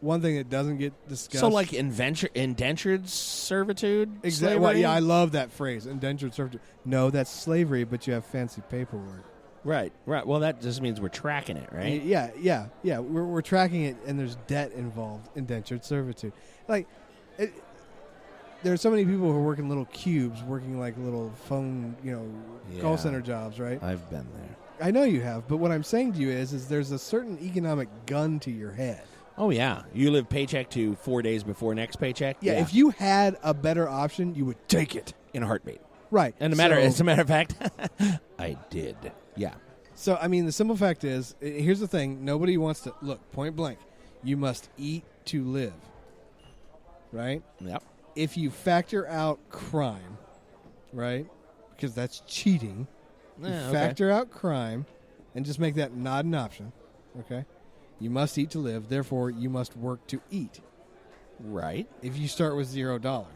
one thing that doesn't get discussed. So like indentured servitude? Exactly. Well, yeah, I love that phrase, indentured servitude. No, that's slavery, but you have fancy paperwork. Right. Well, that just means we're tracking it, right? Yeah. We're tracking it, and there's debt involved. Indentured servitude. Like, there are so many people who are working little cubes, working like little phone, call center jobs, right? I've been there. I know you have, but what I'm saying to you is there's a certain economic gun to your head. Oh, yeah. You live paycheck to 4 days before next paycheck? Yeah, if you had a better option, you would take it. In a heartbeat. Right. And as a matter of fact, I did. Yeah. So, I mean, the simple fact is, here's the thing. Nobody wants to, look, point blank, you must eat to live. Right? Yep. If you factor out crime, right, because that's cheating, factor out crime and just make that not an option, okay? You must eat to live, therefore you must work to eat. Right. If you start with $0.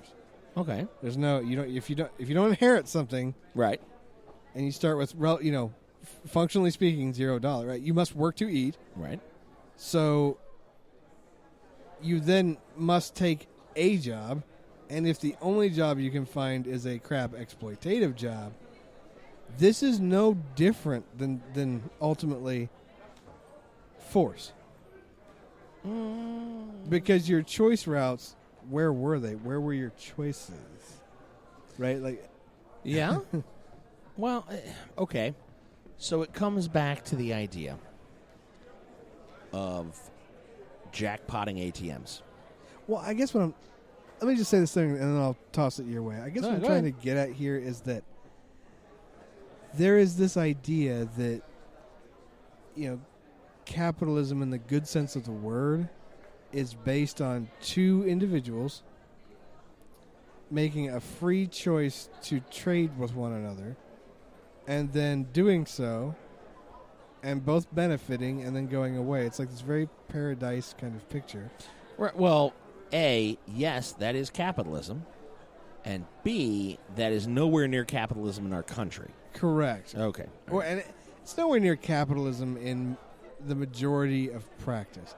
Okay. There's no if you don't inherit something, right, and you start with functionally speaking $0, right? You must work to eat. Right. So you then must take a job, and if the only job you can find is a crap exploitative job, this is no different than ultimately force. Because your choice routes, where were they? Where were your choices? Right? Like, yeah. Well, okay. So it comes back to the idea of jackpotting ATMs. Well, I guess let me just say this thing, and then I'll toss it your way. I guess what I'm trying to get at here is that there is this idea that, capitalism in the good sense of the word is based on two individuals making a free choice to trade with one another and then doing so and both benefiting and then going away. It's like this very paradise kind of picture. Right. Well, A, yes, that is capitalism. And B, that is nowhere near capitalism in our country. Correct. Okay. Well, and it's nowhere near capitalism in the majority of practice.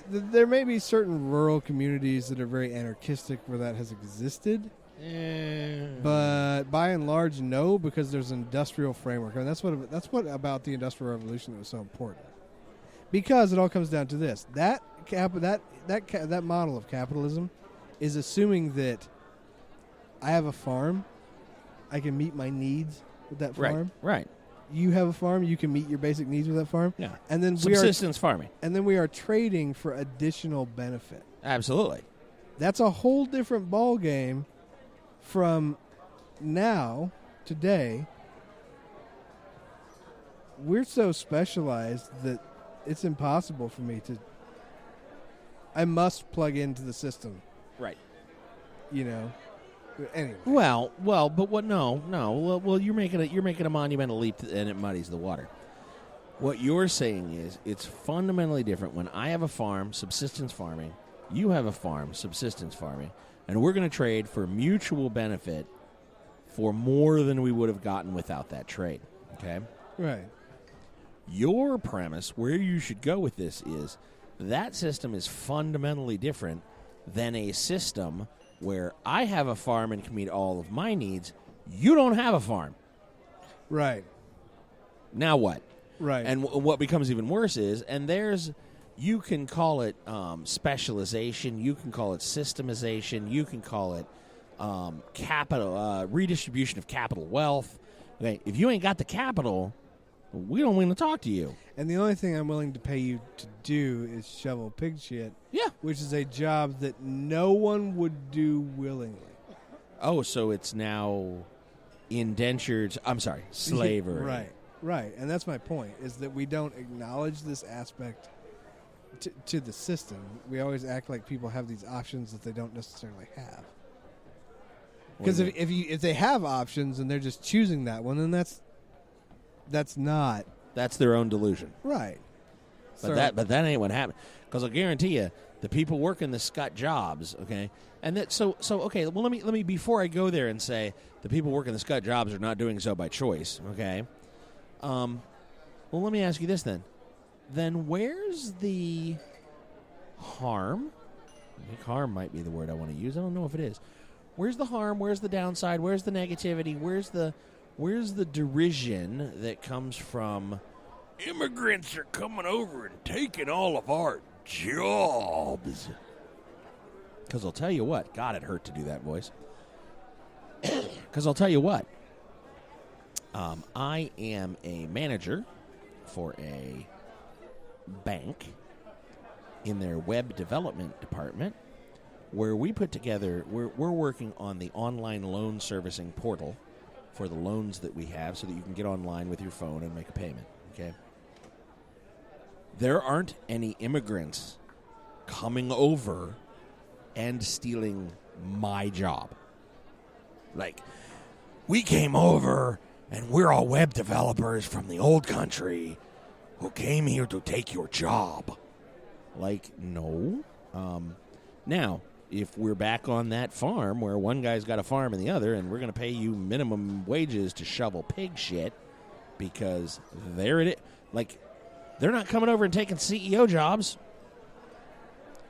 There may be certain rural communities that are very anarchistic where that has existed. But by and large, no, because there's an industrial framework. And that's what about the Industrial Revolution that was so important. Because it all comes down to this. That model of capitalism is assuming that I have a farm, I can meet my needs with that farm. Right. You have a farm, you can meet your basic needs with that farm. Yeah. And then subsistence farming. And then we are trading for additional benefit. Absolutely. That's a whole different ball game from now, today. We're so specialized that it's impossible for me to. I must plug into the system. Right. Anyway. Well, but what? No. Well, you're making a monumental leap, and it muddies the water. What you're saying is it's fundamentally different. When I have a farm, subsistence farming, you have a farm, subsistence farming, and we're going to trade for mutual benefit for more than we would have gotten without that trade. Okay. Right. Your premise, where you should go with this, is that system is fundamentally different than a system where I have a farm and can meet all of my needs. You don't have a farm. Right. Now what? Right. And what becomes even worse is, you can call it specialization, you can call it systemization, you can call it capital redistribution of capital wealth. Okay, if you ain't got the capital, we don't want to talk to you. And the only thing I'm willing to pay you to do is shovel pig shit. Yeah. Which is a job that no one would do willingly. Oh, so it's now indentured, slavery. Right. And that's my point, is that we don't acknowledge this aspect to the system. We always act like people have these options that they don't necessarily have. Because if they have options and they're just choosing that one, then that's not. That's their own delusion. Right. But that ain't what happened. Because I'll guarantee you, the people working the scut jobs, okay, and that so okay. Well, let me before I go there and say the people working the scut jobs are not doing so by choice, okay. Well, let me ask you this then. Then where's the harm? I think harm might be the word I want to use. I don't know if it is. Where's the harm? Where's the downside? Where's the negativity? Where's the derision that comes from immigrants are coming over and taking all of our jobs? Because I'll tell you what. God, it hurt to do that voice. Because I'll tell you what. I am a manager for a bank in their web development department, where we put together, we're working on the online loan servicing portal for the loans that we have so that you can get online with your phone and make a payment, okay? There aren't any immigrants coming over and stealing my job. Like, we came over and we're all web developers from the old country who came here to take your job. Like, no. Now, if we're back on that farm where one guy's got a farm and the other, and we're going to pay you minimum wages to shovel pig shit because there it is. Like, they're not coming over and taking CEO jobs.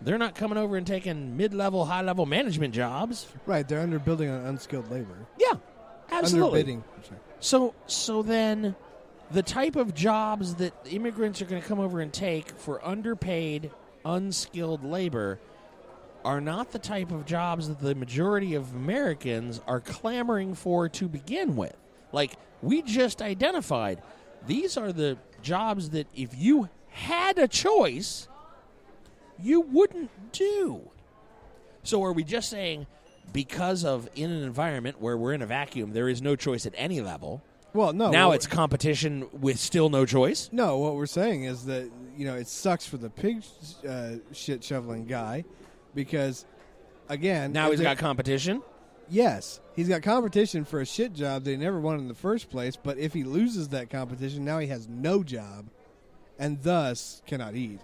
They're not coming over and taking mid-level, high-level management jobs. Right, they're underbuilding on unskilled labor. Yeah, absolutely. Underbidding. So then the type of jobs that immigrants are going to come over and take for underpaid, unskilled labor are not the type of jobs that the majority of Americans are clamoring for to begin with. Like, we just identified, these are the jobs that if you had a choice, you wouldn't do. So are we just saying because of in an environment where we're in a vacuum, there is no choice at any level? Well, no. Now it's competition with still no choice? No, what we're saying is that, it sucks for the pig shit shoveling guy because, again... Now he's got competition? Yes. He's got competition for a shit job that he never wanted in the first place, but if he loses that competition, now he has no job and thus cannot eat.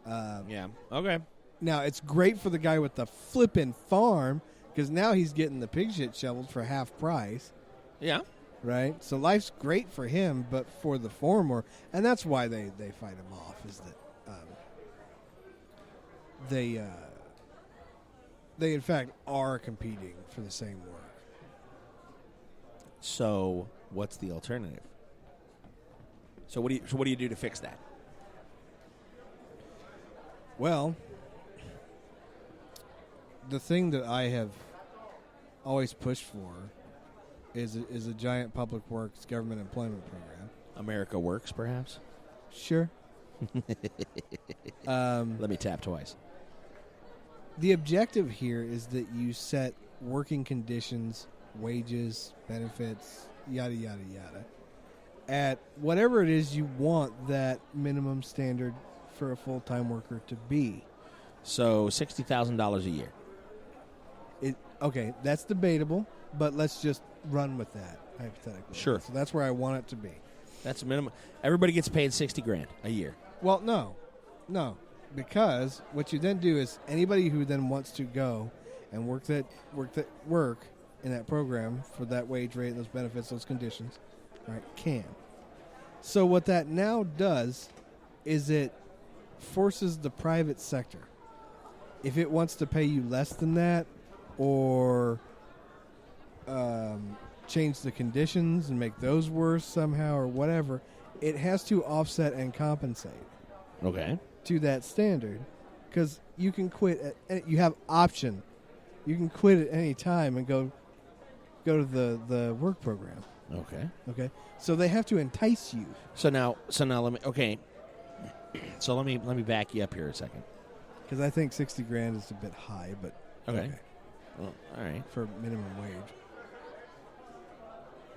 Yeah. Okay. Now, it's great for the guy with the flippin' farm because now he's getting the pig shit shoveled for half price. Yeah. Right? So life's great for him, but for the farmer, and that's why they fight him off, is that they in fact are competing for the same work. So what's the alternative? So what do you do to fix that? Well, the thing that I have always pushed for is a giant public works government employment program. America Works, perhaps? Sure. Let me tap twice. The objective here is that you set working conditions, wages, benefits, yada, yada, yada, at whatever it is you want that minimum standard for a full-time worker to be. So $60,000 a year. Okay, that's debatable, but let's just run with that, hypothetically. Sure. So that's where I want it to be. That's a minimum. Everybody gets paid $60,000 a year. Well, no, because what you then do is anybody who then wants to go and work in that program for that wage rate, those benefits, those conditions, right, can. So what that now does is it forces the private sector, if it wants to pay you less than that or change the conditions and make those worse somehow or whatever, it has to offset and compensate. Okay. To that standard, because you can quit you have option. You can quit at any time and go to the work program. Okay. So they have to entice you. So now let me. Okay. So let me back you up here a second. Because I think $60,000 is a bit high, but okay. Well, all right. For minimum wage.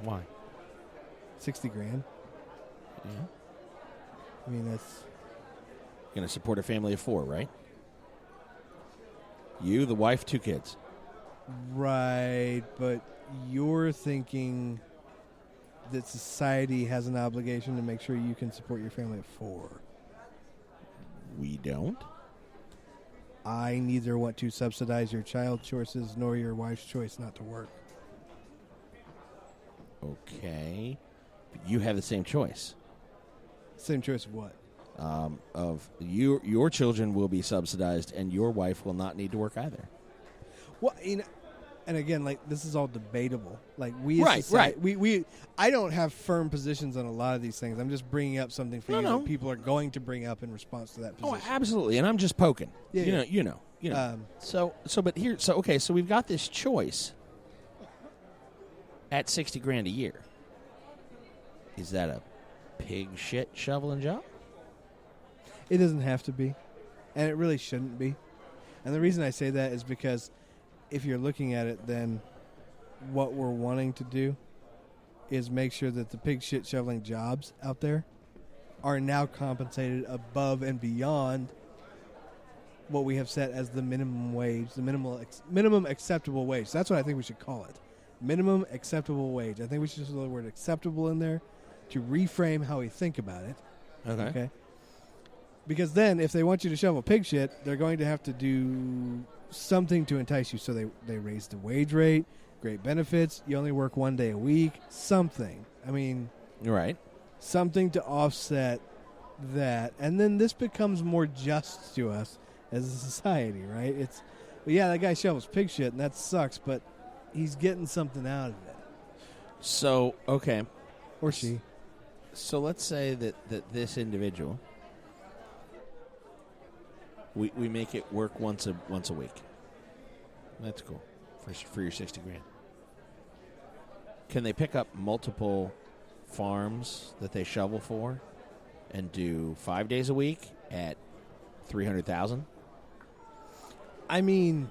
Why? $60,000. Yeah. I mean, that's going to support a family of 4, right? You, the wife, 2 kids. Right, but you're thinking that society has an obligation to make sure you can support your family of 4. We don't. I neither want to subsidize your child's choices nor your wife's choice not to work. Okay. But you have the same choice. Same choice of what? Of your children will be subsidized, and your wife will not need to work either. Well, and again, like, this is all debatable. Like, we as Right. we I don't have firm positions on a lot of these things. I'm just bringing up something for you that people are going to bring up in response to that position. Oh, absolutely, and I'm just poking. Yeah, You know. So we've got this choice at $60,000 a year. Is that a pig shit shoveling job? It doesn't have to be, and it really shouldn't be. And the reason I say that is because if you're looking at it, then what we're wanting to do is make sure that the pig shit shoveling jobs out there are now compensated above and beyond what we have set as the minimum wage, the minimum acceptable wage. That's what I think we should call it. Minimum acceptable wage. I think we should just put the word acceptable in there to reframe how we think about it. Okay. Because then, if they want you to shovel pig shit, they're going to have to do something to entice you. So they raise the wage rate, great benefits, you only work 1 day a week, something. I mean, right. Something to offset that. And then this becomes more just to us as a society, right? That guy shovels pig shit, and that sucks, but he's getting something out of it. So, okay. Or she. So let's say that this individual, we make it work once a week. That's cool for your $60,000. Can they pick up multiple farms that they shovel for and do 5 days a week at $300,000? I mean,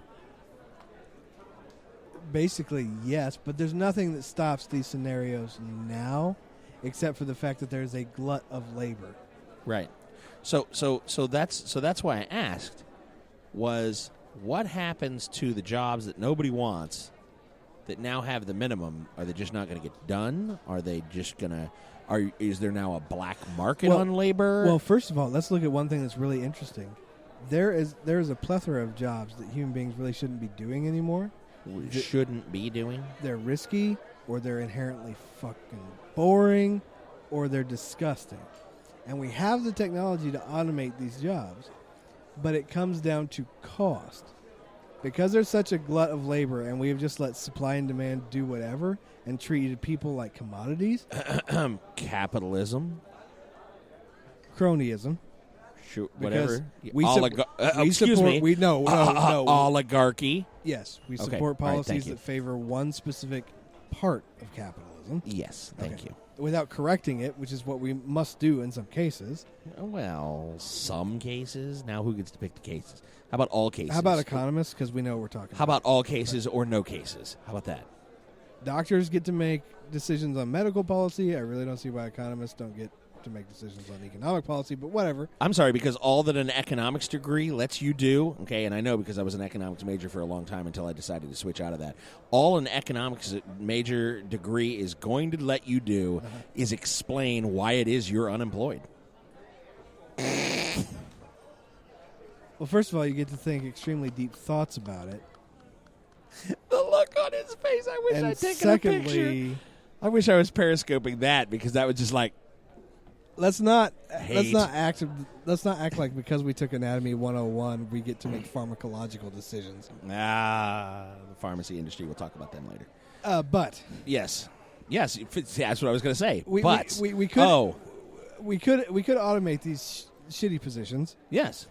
basically yes, but there's nothing that stops these scenarios now, except for the fact that there's a glut of labor. Right. So that's why I asked, was what happens to the jobs that nobody wants that now have the minimum? Are they just not going to get done? Are they just going to is there now a black market on labor? Well, first of all, let's look at one thing that's really interesting. There is a plethora of jobs that human beings really shouldn't be doing anymore. Shouldn't be doing? They're risky, or they're inherently fucking boring, or they're disgusting. And we have the technology to automate these jobs, but it comes down to cost. Because there's such a glut of labor, and we have just let supply and demand do whatever and treated people like commodities. Capitalism. Cronyism. Sure, whatever. Excuse me. No. Oligarchy. Yes, we support policies that favor one specific part of capitalism. Yes, thank you. Without correcting it, which is what we must do in some cases. Well, some cases. Now who gets to pick the cases? How about all cases? How about economists? Because we know what we're talking about. How about all cases or no cases? How about that? Doctors get to make decisions on medical policy. I really don't see why economists don't get to make decisions on economic policy, but whatever. I'm sorry, because all that an economics degree lets you do, okay, and I know because I was an economics major for a long time until I decided to switch out of that. All an economics major degree is going to let you do is explain why it is you're unemployed. Well, first of all, you get to think extremely deep thoughts about it. The look on his face, I wish I'd taken a picture. I wish I was periscoping that, because that was just like, Let's not act like because we took Anatomy 101 we get to make pharmacological decisions. The pharmacy industry. We'll talk about them later. But yes, that's what I was going to say. We could automate these shitty positions. Yes,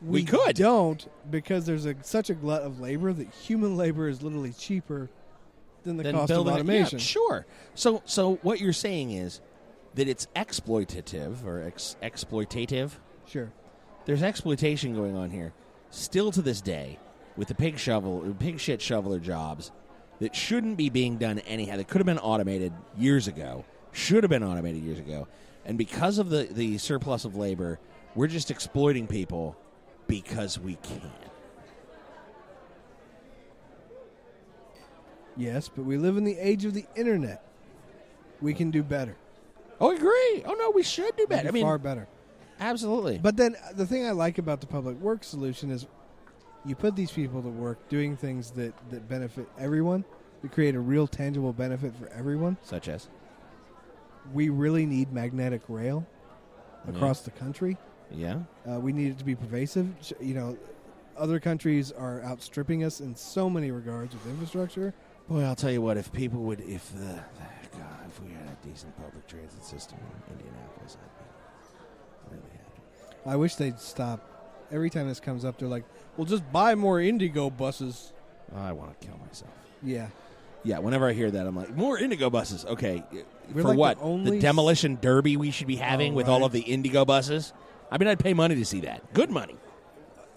we could. Don't, because there's such a glut of labor that human labor is literally cheaper than the cost of automation. Yeah, sure. So what you're saying is that it's exploitative or exploitative. Sure. There's exploitation going on here still to this day with the pig shit shoveler jobs that shouldn't be being done anyhow. That could have been automated years ago. Should have been automated years ago. And because of the surplus of labor, we're just exploiting people because we can. Yes, but we live in the age of the internet. We can do better. Oh, I agree. Oh, no, we should do better. Far better. Absolutely. But then the thing I like about the public works solution is you put these people to work doing things that benefit everyone, to create a real tangible benefit for everyone. Such as? We really need magnetic rail. across the country. Yeah. We need it to be pervasive. Other countries are outstripping us in so many regards with infrastructure. Boy, I'll tell you what, if people would, if we had a decent public transit system in Indianapolis, I'd be really happy. I wish they'd stop. Every time this comes up, they're like, well, just buy more Indigo buses. I want to kill myself. Yeah. Yeah, whenever I hear that, I'm like, more Indigo buses. Okay, We're for like what? the only demolition derby we should be having with all right. of the Indigo buses? I mean, I'd pay money to see that. Good money.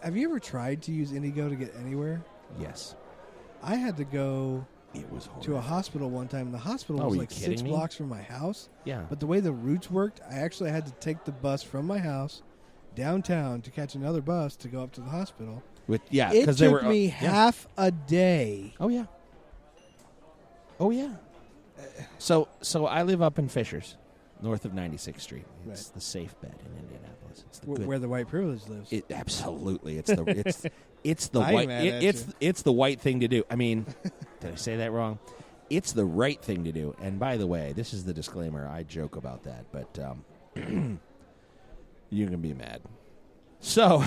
Have you ever tried to use Indigo to get anywhere? Yes. I had to go It was horrible. to a hospital one time. The hospital Oh, was are you like 6 kidding me? blocks from my house. Yeah. But the way the routes worked, I actually had to take the bus from my house downtown to catch another bus to go up to the hospital. It It took took me half a day. Oh yeah. Oh yeah. So I live up in Fishers, north of 96th Street. It's Right. the safe bet in Indianapolis. It's the Where the white privilege lives. Absolutely. It's the it's the I ain't white mad at it's the white thing to do. I mean, did I say that wrong? It's the right thing to do. And by the way, this is the disclaimer. I joke about that, but you can be mad. So,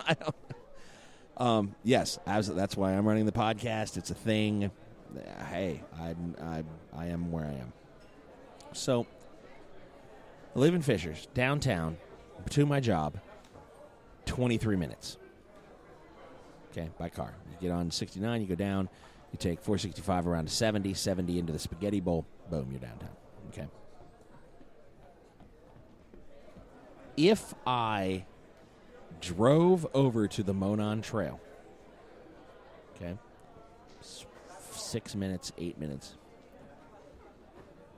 I don't. Yes, that's why I'm running the podcast. It's a thing. Hey, I am where I am. So, I live in Fishers, downtown, to my job, 23 minutes. Okay, by car. You get on 69, you go down, you take 465 around to 70, 70 into the spaghetti bowl, boom, you're downtown. Okay. If I drove over to the Monon Trail, okay, 6 minutes, 8 minutes,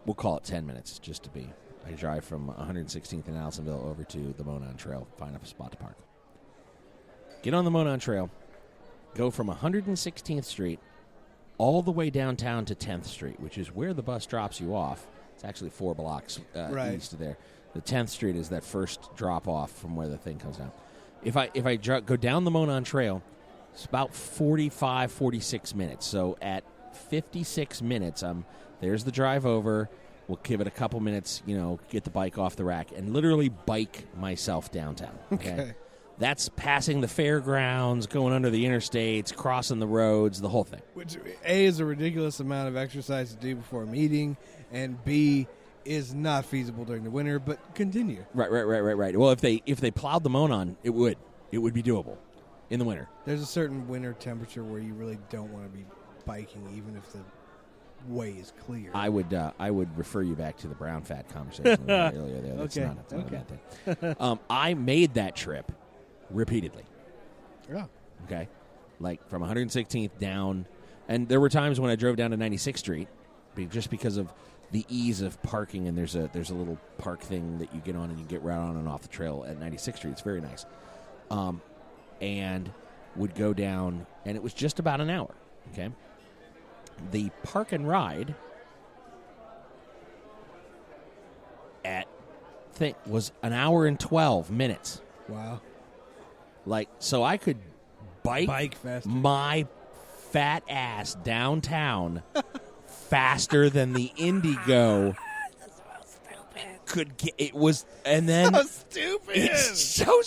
we'll call it 10 minutes just to be. I drive from 116th and Allisonville over to the Monon Trail, find a spot to park. Get on the Monon Trail, go from 116th Street all the way downtown to 10th Street, which is where the bus drops you off. It's actually 4 blocks Right. east of there. The 10th Street is that first drop-off from where the thing comes down. If I go down the Monon Trail, it's about 45, 46 minutes. So at 56 minutes, there's the drive over. We'll give it a couple minutes, get the bike off the rack, and literally bike myself downtown. Okay? That's passing the fairgrounds, going under the interstates, crossing the roads, the whole thing. Which, A, is a ridiculous amount of exercise to do before a meeting, and B, is not feasible during the winter, but continue. Right. Well, if they plowed the Monon, it would be doable in the winter. There's a certain winter temperature where you really don't want to be biking, even if the way is clear. I would refer you back to the brown fat conversation we had earlier there. That's Okay. not a bad thing. I made that trip repeatedly. Yeah. Okay, like from 116th down, and there were times when I drove down to 96th Street, just because of the ease of parking, and there's a little park thing that you get on and you get right on and off the trail at 96th Street. It's very nice. And would go down, and it was just about an hour. Okay, the park and ride was an hour and 12 minutes. Wow. So I could Bike faster. my fat ass downtown faster than the Indigo could get. It was, and then So stupid. it's so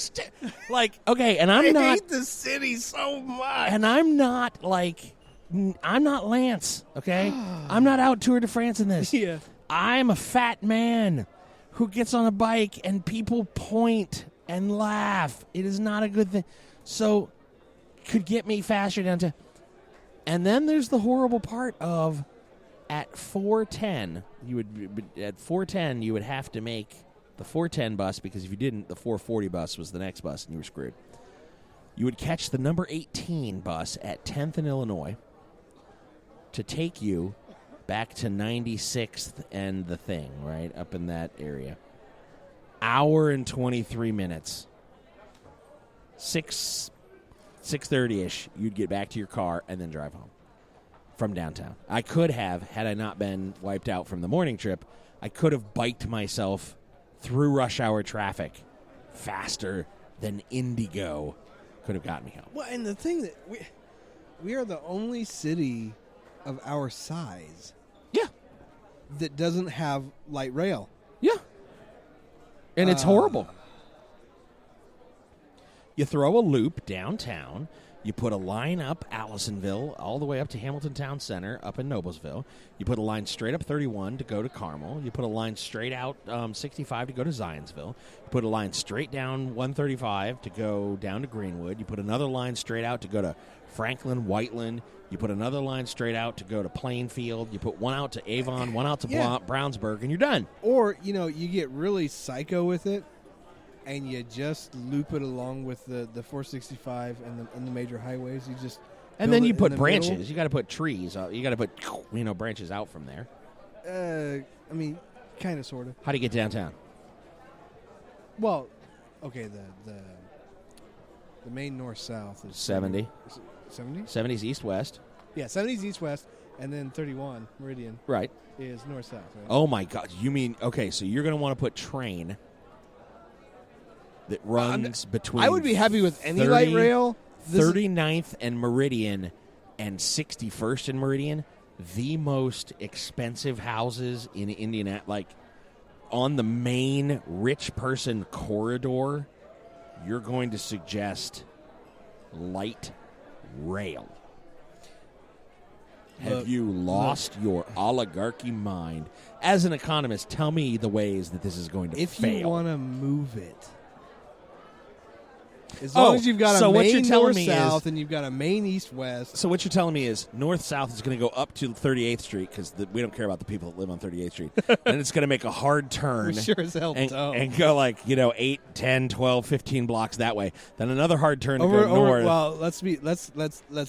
okay, and I'm I not, hate the city so much. and I'm not I'm not Lance. Okay, I'm not out Tour de France in this. Yeah. I'm a fat man who gets on a bike and people point and laugh. It is not a good thing. So, could get me faster down to. And then there's the horrible part of at 4:10, you would have to make the 4:10 bus, because if you didn't, the 4:40 bus was the next bus and you were screwed. You would catch the number 18 bus at 10th and Illinois to take you back to 96th and the thing, right, up in that area. Hour and 23 minutes. 6:30-ish, you'd get back to your car and then drive home from downtown. I could have, had I not been wiped out from the morning trip, I could have biked myself through rush hour traffic faster than Indigo could have gotten me home. Well, and the thing that we are the only city of our size Yeah. that doesn't have light rail. Yeah. And it's horrible. You throw a loop downtown. You put a line up Allisonville all the way up to Hamilton Town Center up in Noblesville. You put a line straight up 31 to go to Carmel. You put a line straight out 65 to go to Zionsville. You put a line straight down 135 to go down to Greenwood. You put another line straight out to go to Franklin, Whiteland. You put another line straight out to go to Plainfield. You put one out to Avon, one out to Brownsburg, and you're done. Or, you get really psycho with it, and you just loop it along with the 465 and the major highways. And then you put branches. Middle. You got to put trees. You got to put branches out from there. Kind of, sort of. How do you get downtown? Well, okay, the main north-south is 70. 70? 70's east-west. Yeah, 70's east-west, and then 31, Meridian. Right. Is north-south, right? Oh, my God. You mean, okay, so you're going to want to put train that runs between... I would be happy with any light rail. 39th and Meridian and 61st and Meridian, the most expensive houses in Indiana, like on the main rich person corridor, you're going to suggest light rail. Have you lost your oligarchy mind? As an economist, tell me the ways that this is going to fail. If you want to move it, as long as you've got a main north-south and you've got a main east-west. So what you're telling me is north-south is going to go up to 38th Street because we don't care about the people that live on 38th Street. And it's going to make a hard turn. We sure as hell don't. And go 8, 10, 12, 15 blocks that way. Then another hard turn to go north. Well, let's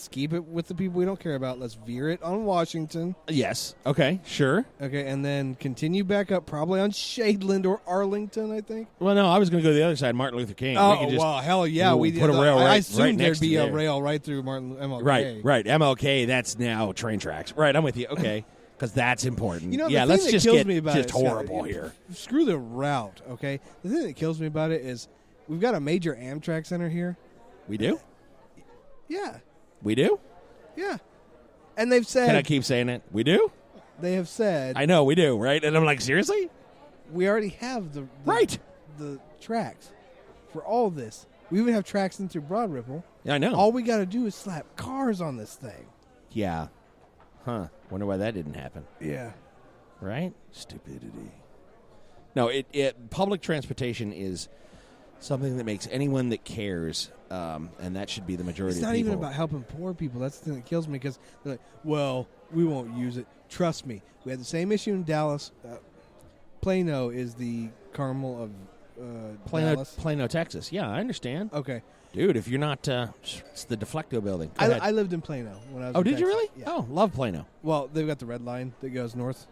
keep it with the people we don't care about. Let's veer it on Washington. Yes. Okay. Sure. Okay, and then continue back up probably on Shadeland or Arlington, I think. Well, no, I was going to go to the other side, Martin Luther King. Oh, well, hell yeah. We put a rail I assumed right there'd be a rail right through MLK. Right. MLK, that's now train tracks. Right, I'm with you. Okay, because that's important. Let's just get just horrible here. Screw the route, okay? The thing that kills me about it is we've got a major Amtrak center here. We do? Yeah. We do? Yeah. And they've said... Can I keep saying it? We do? They have said... I know, we do, right? And I'm like, seriously? We already have the tracks for all this. We even have tracks in through Broad Ripple. Yeah, I know. All we got to do is slap cars on this thing. Yeah. Huh. Wonder why that didn't happen. Yeah. Right? Stupidity. No, public transportation is something that makes anyone that cares, and that should be the majority of people. It's not even about helping poor people. That's the thing that kills me because they're like, well, we won't use it. Trust me. We had the same issue in Dallas. Plano is the Carmel of Plano, Texas. Yeah, I understand. Okay. Dude, if you're not... it's the Deflecto building. I lived in Plano when I was in Texas. Did you really? Yeah. Oh, love Plano. Well, they've got the red line that goes north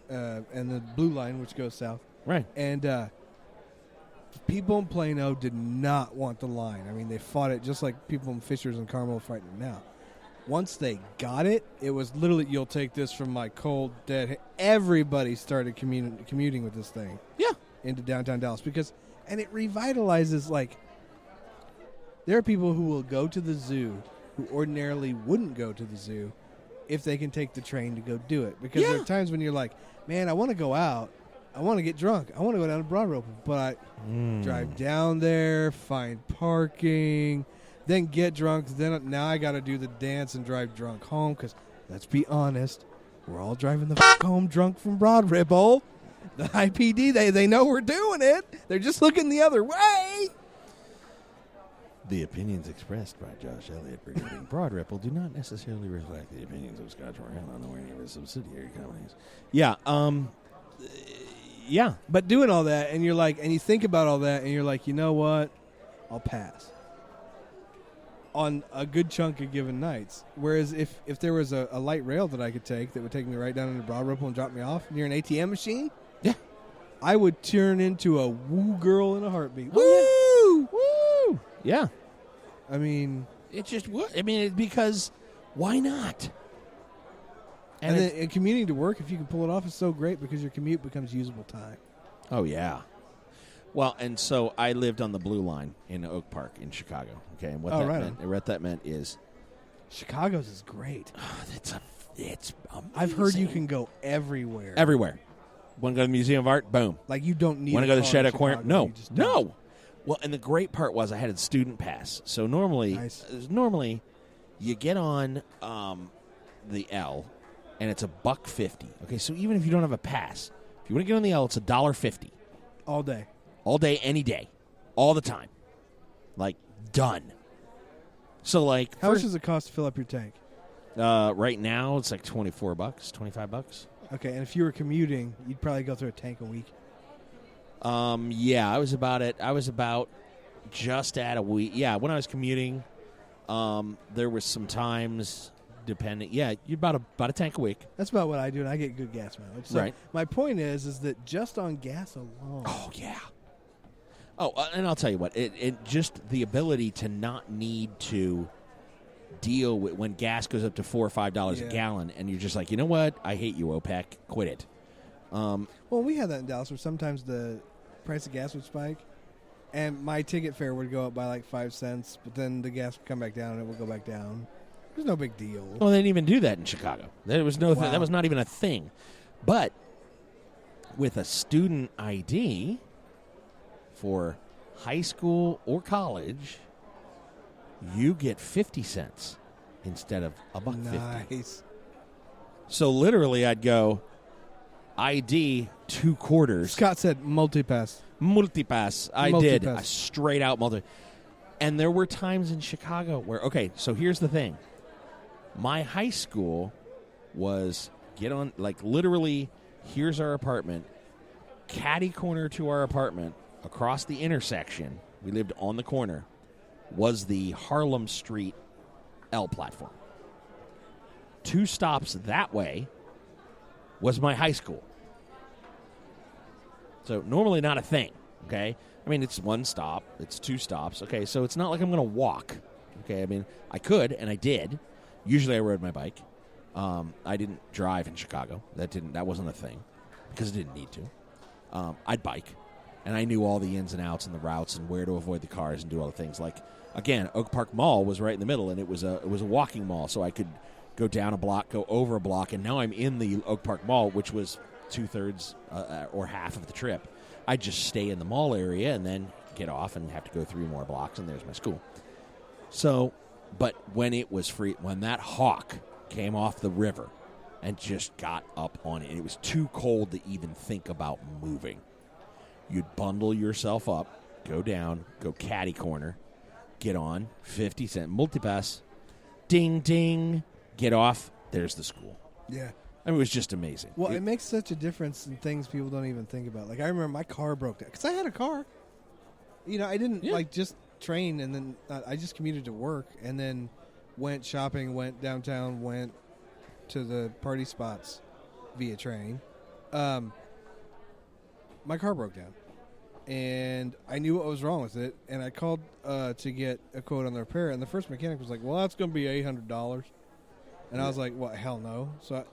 and the blue line, which goes south. Right. And people in Plano did not want the line. I mean, they fought it just like people in Fishers and Carmel fighting it now. Once they got it, it was literally, you'll take this from my cold, dead... Everybody started commuting with this thing. Yeah. Into downtown Dallas and it revitalizes, there are people who will go to the zoo who ordinarily wouldn't go to the zoo if they can take the train to go do it. Because there are times when you're like, man, I want to go out. I want to get drunk. I want to go down to Broad Ripple. But I drive down there, find parking, then get drunk. Now I got to do the dance and drive drunk home because, let's be honest, we're all driving the home drunk from Broad Ripple. The IPD, they know we're doing it. They're just looking the other way. The opinions expressed by Josh Elliott regarding Broad Ripple do not necessarily reflect the opinions of Scott Troiano or any of his subsidiary companies. Yeah, yeah. But doing all that, and you think about all that, and you're like, you know what? I'll pass on a good chunk of given nights. Whereas if there was a light rail that I could take that would take me right down into Broad Ripple and drop me off near an ATM machine, yeah, I would turn into a woo girl in a heartbeat. Oh, woo! Woo! Yeah. I mean... It's just... because why not? And then commuting to work, if you can pull it off, is so great because your commute becomes usable time. Oh, yeah. Well, and so I lived on the Blue Line in Oak Park in Chicago. Okay, and what that meant is... Chicago's is great. It's amazing. I've heard you can go everywhere. Everywhere. Want to go to the Museum of Art? Boom. Like, you don't need. Want to go to the Shed Aquarium? No, You just don't. no. Well, and the great part was I had a student pass, so normally you get on the L, and it's $1.50. Okay, so even if you don't have a pass, if you want to get on the L, it's $1.50 all day, any day, all the time, like done. So like, how much does it cost to fill up your tank? Right now it's like $24, $25. Okay, and if you were commuting, you'd probably go through a tank a week. Yeah, I was about just at a week. Yeah, when I was commuting, there was some times depending. Yeah, you about a tank a week. That's about what I do, and I get good gas mileage. So right. My point is that just on gas alone. Oh yeah. Oh, and I'll tell you what. It just the ability to not need to deal with when gas goes up to $4 or $5 a gallon, and you're just like, you know what? I hate you, OPEC. Quit it. Well, we had that in Dallas, where sometimes the price of gas would spike, and my ticket fare would go up by like 5 cents, but then the gas would come back down, and it would go back down. It was no big deal. Well, they didn't even do that in Chicago. There was no. Wow. That was not even a thing. But with a student ID for high school or college, you get 50 cents instead of $1.50. Nice. So literally, I'd go ID 2 quarters. Scott said multipass. Multipass. I did a straight out multi. And there were times in Chicago where, okay, so here's the thing. My high school was literally, here's our apartment, catty corner to our apartment, across the intersection, we lived on the corner, was the Harlem Street L platform. 2 stops that way was my high school. So normally not a thing, okay? I mean, it's 1 stop, it's 2 stops, okay? So it's not like I'm going to walk, okay? I mean, I could, and I did. Usually I rode my bike. I didn't drive in Chicago. That wasn't a thing because I didn't need to. I'd bike, and I knew all the ins and outs and the routes and where to avoid the cars and do all the things. Like, again, Oak Park Mall was right in the middle, and it was a walking mall, so I could go down a block, go over a block, and now I'm in the Oak Park Mall, which was 2/3 or half of the trip. I'd just stay in the mall area and then get off and have to go 3 more blocks, and there's my school. So, but when it was free, when that hawk came off the river and just got up on it, and it was too cold to even think about moving, you'd bundle yourself up, go down, go catty corner, get on, 50 cent multipass, ding, ding, get off, there's the school. Yeah. I mean, it was just amazing. Well, it makes such a difference in things people don't even think about. Like, I remember my car broke down because I had a car. You know, I didn't just train, and then I just commuted to work, and then went shopping, went downtown, went to the party spots via train. My car broke down, and I knew what was wrong with it, and I called to get a quote on the repair, and the first mechanic was like, well, that's going to be $800. And I was like, what, hell no. So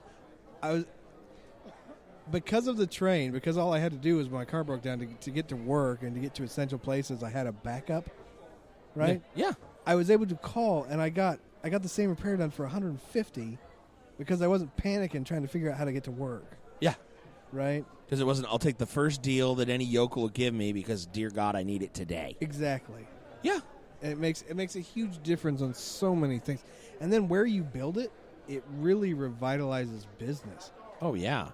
I was, because of the train, because all I had to do was my car broke down to get to work and to get to essential places, I had a backup, right? Yeah. I was able to call, and I got the same repair done for $150 because I wasn't panicking trying to figure out how to get to work. Yeah. Right? Because it wasn't, I'll take the first deal that any yokel will give me because, dear God, I need it today. Exactly. Yeah. And it makes a huge difference on so many things. And then where you build it, it really revitalizes business. Oh, yeah.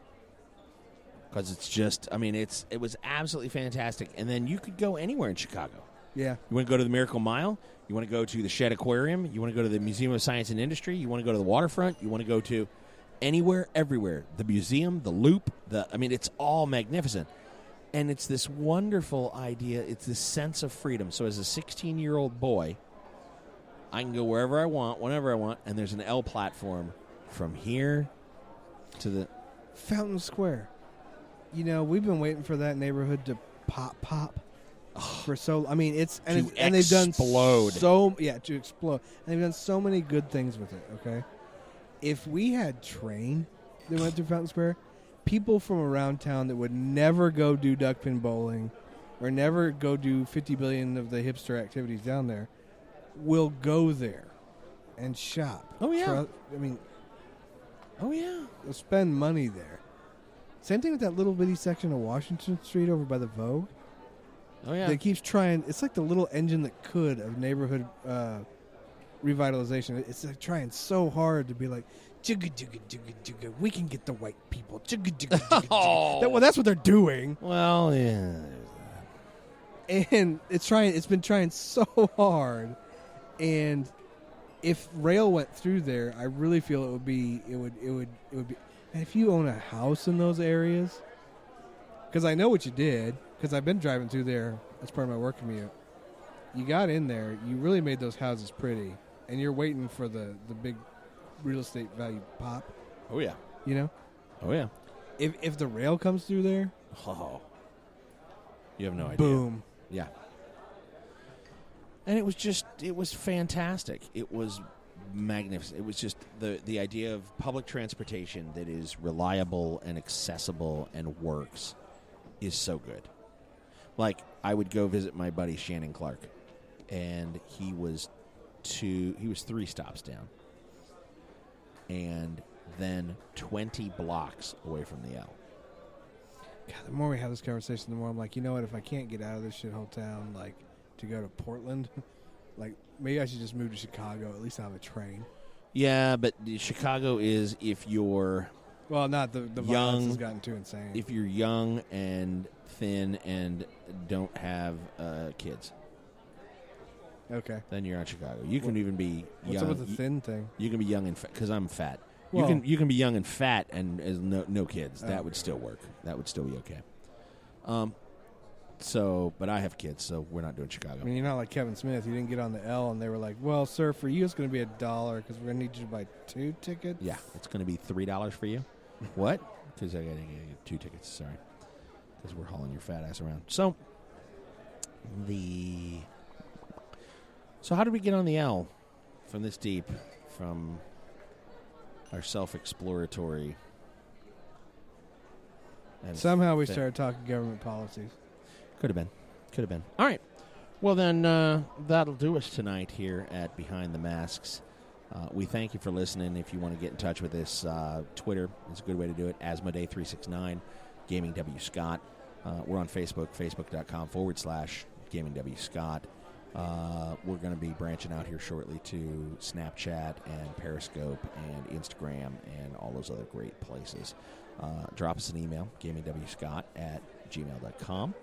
Because it's just, I mean, it was absolutely fantastic. And then you could go anywhere in Chicago. Yeah. You want to go to the Miracle Mile? You want to go to the Shed Aquarium? You want to go to the Museum of Science and Industry? You want to go to the waterfront? You want to go to anywhere, everywhere. The museum, the loop, it's all magnificent. And it's this wonderful idea. It's this sense of freedom. So as a 16-year-old boy, I can go wherever I want, whenever I want, and there's an L platform from here to the Fountain Square. You know, we've been waiting for that neighborhood to pop for so. I mean, and they've done to explode. And they've done so many good things with it. Okay, if we had train that went through Fountain Square, people from around town that would never go do duckpin bowling or never go do 50 billion of the hipster activities down there will go there and shop. Oh, yeah. Oh, yeah. Oh, yeah. They'll spend money there. Same thing with that little bitty section of Washington Street over by the Vogue. Oh, yeah. That keeps trying. It's like the little engine that could of neighborhood revitalization. It's like trying so hard to be like, jugga, jugga, jugga, jugga, we can get the white people. Jugga, jugga, jugga, jugga. Well, that's what they're doing. Well, yeah. And it's been trying so hard. And if rail went through there, I really feel it would be. And if you own a house in those areas, because I know what you did, because I've been driving through there as part of my work commute. You got in there, you really made those houses pretty, and you're waiting for the big real estate value pop. Oh, yeah. You know? Oh, yeah. If the rail comes through there, you have no idea. Boom. Yeah. And it was fantastic. It was magnificent. It was just the idea of public transportation that is reliable and accessible and works is so good. Like, I would go visit my buddy Shannon Clark, and he was 3 stops down, and then 20 blocks away from the L. God, the more we have this conversation, the more I'm like, you know what? If I can't get out of this shithole town, like, to go to Portland, like, maybe I should just move to Chicago. At least I'll have a train. Yeah, but Chicago is if you're... Well, not the violence has gotten too insane. If you're young and thin and don't have kids. Okay. Then you're out Chicago. You can even be young. What's up with the thin thing? You can be young and fat, because I'm fat. Well, you can be young and fat and as no kids. That would still work. That would still be okay. But I have kids, so we're not doing Chicago. I mean, you're not like Kevin Smith. You didn't get on the L, and they were like, well, sir, for you it's going to be $1 because we're going to need you to buy 2 tickets. Yeah, it's going to be $3 for you. What? Because I got to get 2 tickets, sorry. Because we're hauling your fat ass around. So how did we get on the L from this deep, from our self-exploratory? Somehow we started talking government policies. Could have been. All right. Well, then that'll do us tonight here at Behind the Masks. We thank you for listening. If you want to get in touch with us, Twitter is a good way to do it. AsmoDay369, Gaming W. Scott. We're on Facebook, facebook.com/Gaming W. Scott. We're going to be branching out here shortly to Snapchat and Periscope and Instagram and all those other great places. Drop us an email, gamingwscott@gmail.com.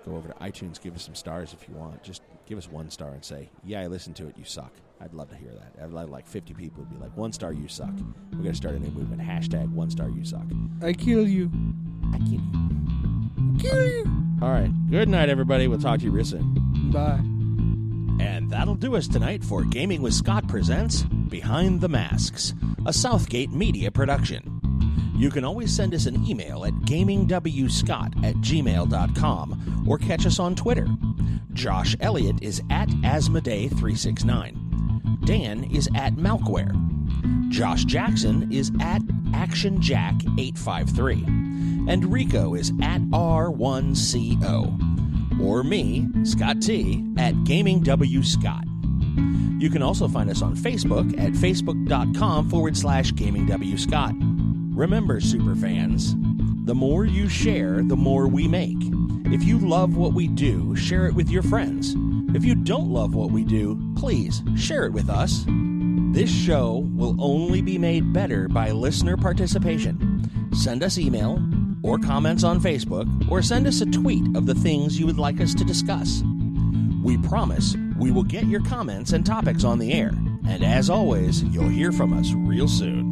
Go over to iTunes, give us some stars if you want. Just give us 1 star and say, yeah, I listened to it, you suck. I'd love to hear that. I'd love like 50 people would be like, 1 star, you suck. We're going to start a new movement. #1 star, you suck. I kill you. I kill you. Kill you. All right. Good night, everybody. We'll talk to you real soon. Bye. And that'll do us tonight for Gaming with Scott presents Behind the Masks, a Southgate media production. You can always send us an email at gamingwscott@gmail.com or catch us on Twitter. Josh Elliott is at Asmoday369. Dan is at Malkware. Josh Jackson is at ActionJack853. And Rico is at R1CO. Or me, Scott T, at GamingWScott. You can also find us on Facebook at facebook.com/GamingWScott. Remember, superfans, the more you share, the more we make. If you love what we do, share it with your friends. If you don't love what we do, please share it with us. This show will only be made better by listener participation. Send us email or comments on Facebook, or send us a tweet of the things you would like us to discuss. We promise we will get your comments and topics on the air. And as always, you'll hear from us real soon.